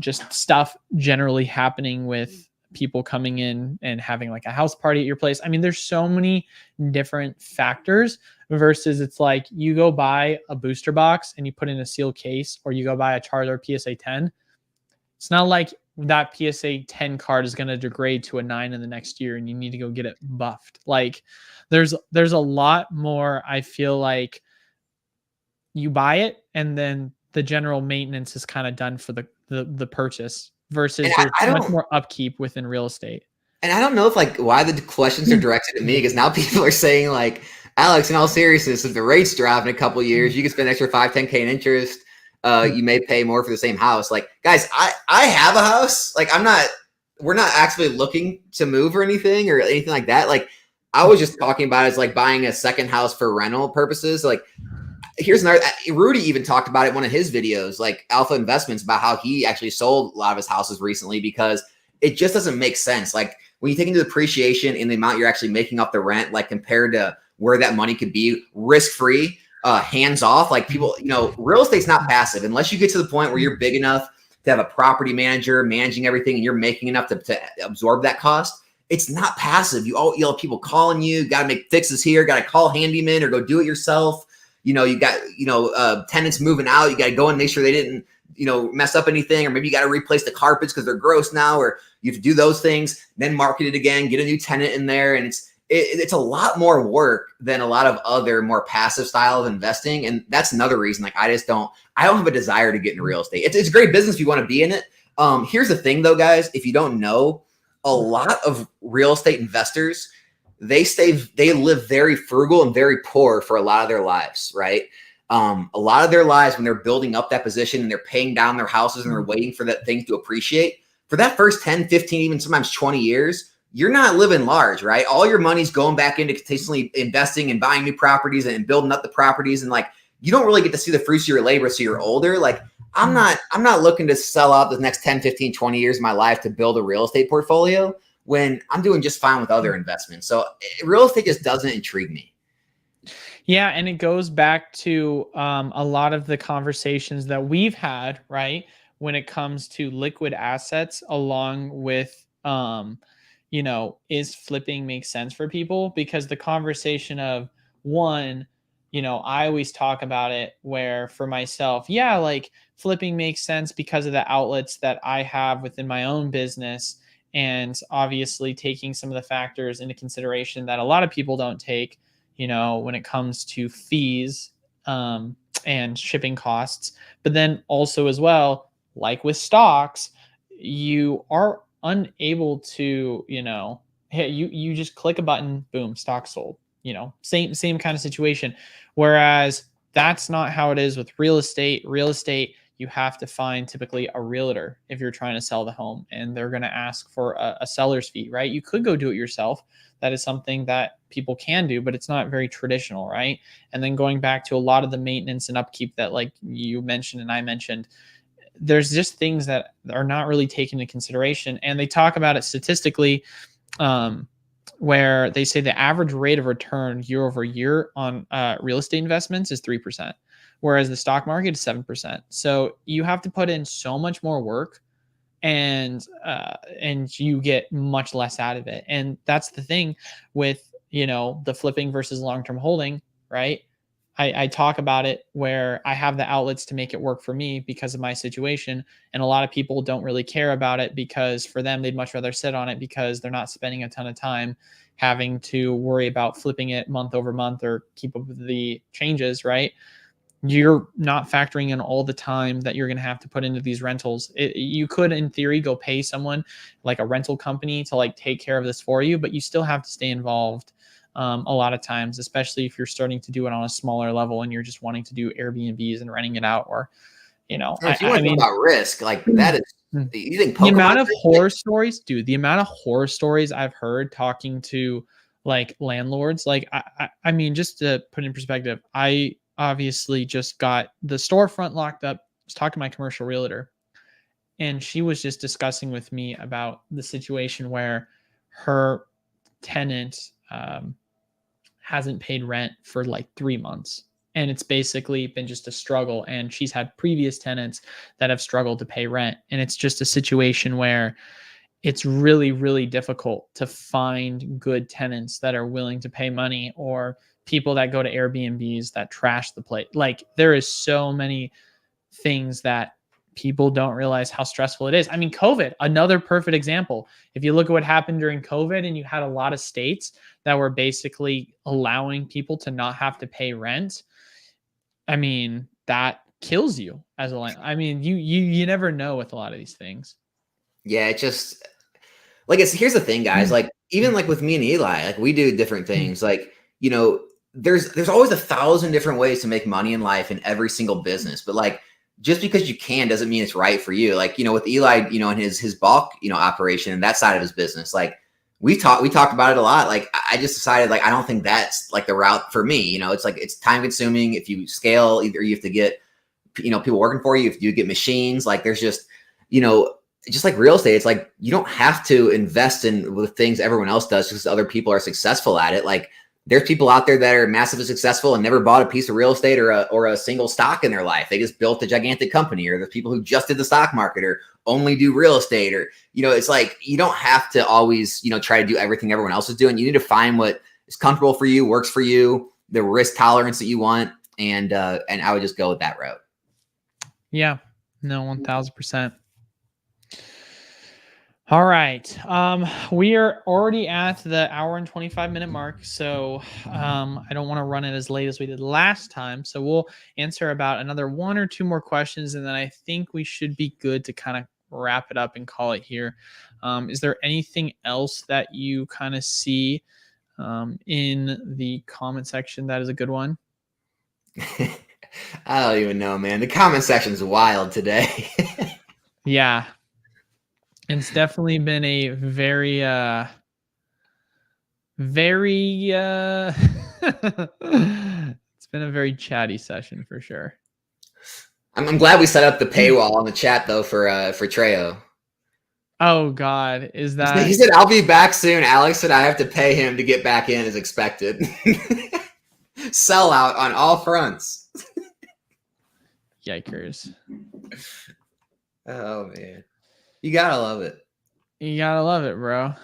just stuff generally happening with people coming in and having like a house party at your place. I mean, there's so many different factors versus it's like you go buy a booster box and you put in a sealed case, or you go buy a Charizard PSA 10. It's not like that PSA 10 card is going to degrade to a 9 in the next year and you need to go get it buffed. Like there's a lot more. I feel like you buy it and then the general maintenance is kind of done for the purchase versus there's much more upkeep within real estate. And I don't know if like why the questions are directed at me, because now people are saying like, Alex, in all seriousness, if the rates drop in a couple of years, you can spend an extra 5-10K in interest. You may pay more for the same house. Like, guys, I have a house. Like, we're not actually looking to move or anything like that. Like, I was just talking about it as like buying a second house for rental purposes. Like, here's another, Rudy even talked about it in one of his videos, like Alpha Investments, about how he actually sold a lot of his houses recently because it just doesn't make sense. Like when you take into depreciation and the amount you're actually making off the rent, like compared to where that money could be risk-free, hands off, like people, real estate's not passive unless you get to the point where you're big enough to have a property manager managing everything and you're making enough to absorb that cost. It's not passive. You'll have people calling you, got to make fixes here, got to call handyman or go do it yourself. You got, tenants moving out. You got to go and make sure they didn't, mess up anything, or maybe you got to replace the carpets because they're gross now, or you have to do those things, then market it again, get a new tenant in there. And it's a lot more work than a lot of other more passive style of investing. And that's another reason, like, I don't have a desire to get into real estate. It's a great business if you want to be in it. Here's the thing though, guys, if you don't know, a lot of real estate investors, they live very frugal and very poor for a lot of their lives, right? A lot of their lives when they're building up that position and they're paying down their houses and they're waiting for that thing to appreciate, for that first 10, 15, even sometimes 20 years, you're not living large, right? All your money's going back into continuously investing and buying new properties and building up the properties. And like, you don't really get to see the fruits of your labor. So you're older. Like I'm not looking to sell out the next 10, 15, 20 years of my life to build a real estate portfolio when I'm doing just fine with other investments. So real estate just doesn't intrigue me. Yeah. And it goes back to a lot of the conversations that we've had, right? When it comes to liquid assets, along with, is flipping make sense for people? Because the conversation of one, I always talk about it where for myself, yeah, like flipping makes sense because of the outlets that I have within my own business. And obviously taking some of the factors into consideration that a lot of people don't take, when it comes to fees and shipping costs. But then also as well, like with stocks, you are unable to, hey, you just click a button, boom, stock sold, same kind of situation. Whereas that's not how it is with real estate. Real estate, you have to find typically a realtor if you're trying to sell the home, and they're going to ask for a seller's fee, right? You could go do it yourself. That is something that people can do, but it's not very traditional, right? And then going back to a lot of the maintenance and upkeep that like you mentioned and I mentioned, there's just things that are not really taken into consideration. And they talk about it statistically, where they say the average rate of return year over year on real estate investments is 3%. Whereas the stock market is 7%. So you have to put in so much more work, and you get much less out of it. And that's the thing with, the flipping versus long-term holding, right? I talk about it where I have the outlets to make it work for me because of my situation. And a lot of people don't really care about it because for them, they'd much rather sit on it because they're not spending a ton of time having to worry about flipping it month over month or keep up with the changes, right? You're not factoring in all the time that you're going to have to put into these rentals. You could, in theory, go pay someone like a rental company to like take care of this for you, but you still have to stay involved a lot of times, especially if you're starting to do it on a smaller level and you're just wanting to do Airbnbs and renting it out, or, if you want to talk about risk, like that is, you think Pokemon, the amount of horror stories, dude, the amount of horror stories I've heard talking to like landlords, like, I mean, just to put in perspective, I obviously just got the storefront locked up. I was talking to my commercial realtor, and she was just discussing with me about the situation where her tenant hasn't paid rent for like 3 months. And it's basically been just a struggle. And she's had previous tenants that have struggled to pay rent. And it's just a situation where it's really, really difficult to find good tenants that are willing to pay money, or people that go to Airbnbs that trash the place. Like, there is so many things that people don't realize how stressful it is. I mean, COVID, another perfect example. If you look at what happened during COVID, and you had a lot of states that were basically allowing people to not have to pay rent, I mean, that kills you as a land. I mean, you never know with a lot of these things. Yeah, it just like here's the thing, guys. Like even like with me and Eli, like we do different things. Like, you know, there's always 1,000 different ways to make money in life in every single business. But like just because you can doesn't mean it's right for you. Like, you know, with Eli, you know, and his bulk, you know, operation and that side of his business, like we talked about it a lot. Like I just decided like I don't think that's like the route for me. You know, it's like it's time consuming. If you scale, either you have to get, you know, people working for you, if you get machines, like there's just, you know, just like real estate, it's like you don't have to invest in the things everyone else does because other people are successful at it. Like there's people out there that are massively successful and never bought a piece of real estate or a single stock in their life. They just built a gigantic company, or the people who just did the stock market or only do real estate, or, you know, it's like you don't have to always, you know, try to do everything everyone else is doing. You need to find what is comfortable for you, works for you, the risk tolerance that you want. And I would just go with that route. Yeah, no, 1,000%. All right. We are already at the hour and 25-minute mark. So I don't want to run it as late as we did last time. So we'll answer about another 1 or 2 more questions. And then I think we should be good to kind of wrap it up and call it here. Is there anything else that you kind of see in the comment section that is a good one? I don't even know, man. The comment section's wild today. Yeah. It's definitely been a very it's been a very chatty session for sure. I'm glad we set up the paywall on the chat though for Trejo. Oh God, is that? He said, "I'll be back soon." Alex said, "I have to pay him to get back in as expected." Sellout on all fronts. Yikers! Oh man, you gotta love it. You gotta love it, bro.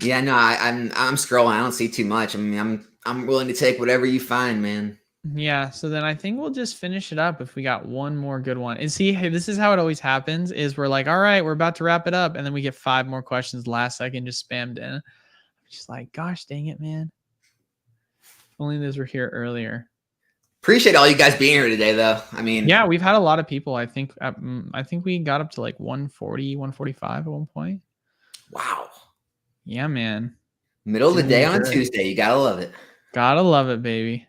Yeah, no, I'm scrolling. I don't see too much. I mean, I'm willing to take whatever you find, man. Yeah, so then I think we'll just finish it up if we got one more good one. And see, hey, this is how it always happens, is we're like, all right, we're about to wrap it up. And then we get 5 more questions last second just spammed in. I'm just like, gosh, dang it, man. If only those were here earlier. Appreciate all you guys being here today, though. I mean, yeah, we've had a lot of people. I think we got up to like 140, 145 at one point. Wow. Yeah, man. Middle of the day on a Tuesday. You gotta love it. Gotta love it, baby.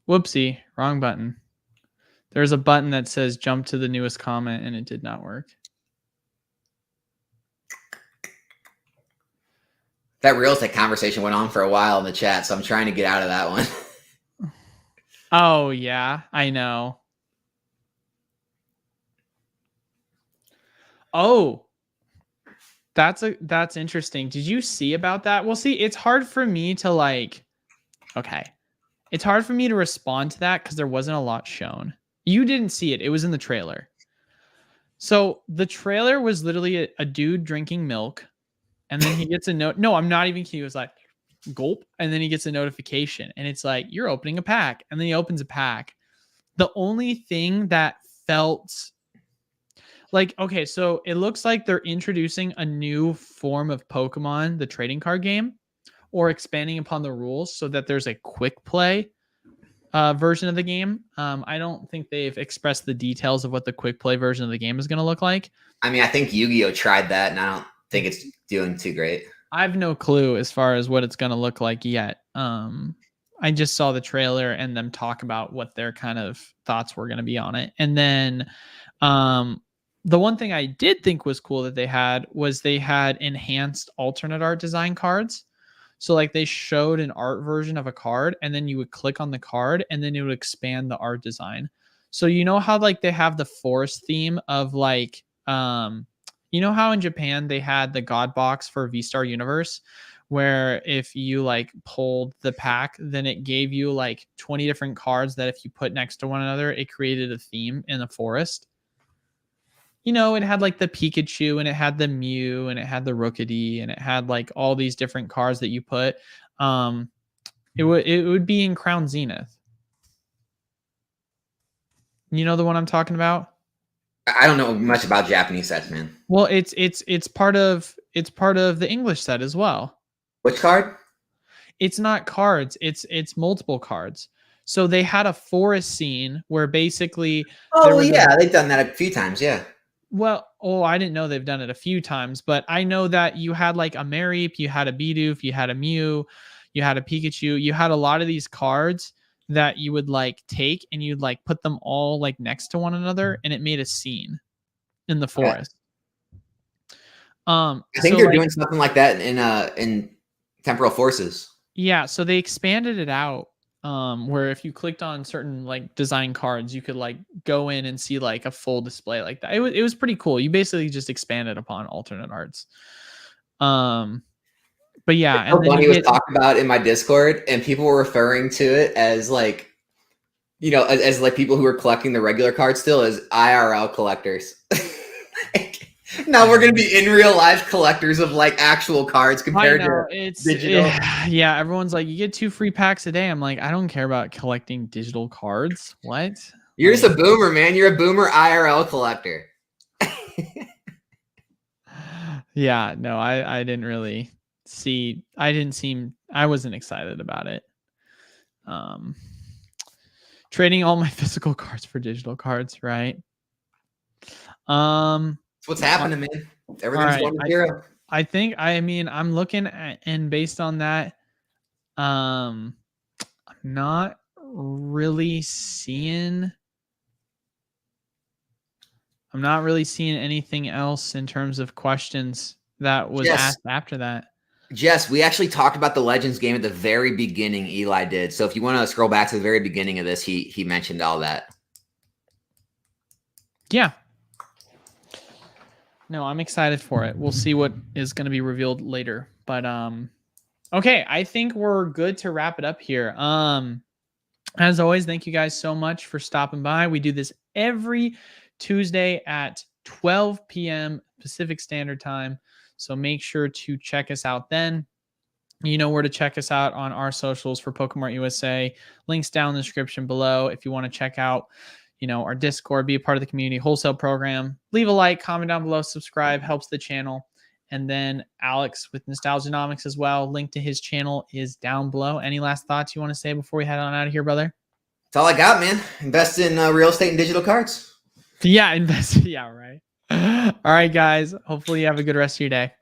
Whoopsie, wrong button. There's a button that says jump to the newest comment, and it did not work. That real estate conversation went on for a while in the chat, so I'm trying to get out of that one. Oh, yeah, I know. Oh, that's interesting. Did you see about that? Well, see, it's hard for me to like, okay. It's hard for me to respond to that because there wasn't a lot shown. You didn't see it. It was in the trailer. So the trailer was literally a dude drinking milk, and then he gets a note. No, I'm not even kidding. He was like, gulp. And then he gets a notification, and it's like, you're opening a pack. And then he opens a pack. The only thing that felt like, okay, so it looks like they're introducing a new form of Pokemon, the trading card game, or expanding upon the rules so that there's a quick play version of the game. I don't think they've expressed the details of what the quick play version of the game is going to look like. I mean, I think Yu-Gi-Oh tried that, and I don't think it's doing too great. I have no clue as far as what it's going to look like yet. I just saw the trailer and them talk about what their kind of thoughts were going to be on it. And then the one thing I did think was cool that they had enhanced alternate art design cards. So like they showed an art version of a card, and then you would click on the card and then it would expand the art design. So you know how like they have the forest theme of like, you know how in Japan they had the God box for V-Star Universe where if you like pulled the pack, then it gave you like 20 different cards that if you put next to one another, it created a theme in the forest. You know, it had like the Pikachu and it had the Mew and it had the Rookidee and it had like all these different cards that you put. It would be in Crown Zenith. You know the one I'm talking about? I don't know much about Japanese sets, man. Well, it's part of the English set as well. Which card? It's not cards. It's multiple cards. So they had a forest scene where basically. Oh yeah, they've done that a few times. Yeah. Well, I didn't know they've done it a few times, but I know that you had like a Mareep, you had a Bidoof, you had a Mew, you had a Pikachu, you had a lot of these cards that you would like take and you'd like put them all like next to one another and it made a scene in the forest. I think they're doing something like that in Temporal Forces. Yeah, so they expanded it out where if you clicked on certain like design cards, you could like go in and see like a full display like that. It was pretty cool. You basically just expanded upon alternate arts. But yeah, and then Bunny was talked about in my Discord, and people were referring to it as like, you know, as like people who are collecting the regular cards still as IRL collectors. Now we're gonna be in real life collectors of like actual cards compared to digital. Yeah, everyone's like, you get 2 free packs a day. I'm like, I don't care about collecting digital cards. What? You're just a boomer, man. You're a boomer IRL collector. Yeah, no, I didn't really see. I wasn't excited about it. Trading all my physical cards for digital cards, right? What's happening, man? Everything's going to zero. I mean, I'm looking at, and based on that, I'm not really seeing anything else in terms of questions that was asked after that. Jess, we actually talked about the Legends game at the very beginning. Eli did. So if you want to scroll back to the very beginning of this, he mentioned all that. Yeah. No, I'm excited for it. We'll see what is going to be revealed later. But okay, I think we're good to wrap it up here. As always, thank you guys so much for stopping by. We do this every Tuesday at 12 p.m. Pacific Standard Time. So make sure to check us out then. You know where to check us out on our socials for Pokemon USA. Links down in the description below if you want to check out, you know, our Discord, be a part of the community wholesale program. Leave a like, comment down below, subscribe, helps the channel. And then Alex with Nostalgianomics as well. Link to his channel is down below. Any last thoughts you want to say before we head on out of here, brother? That's all I got, man. Invest in real estate and digital cards. Yeah, invest. Yeah, right. All right, guys. Hopefully you have a good rest of your day.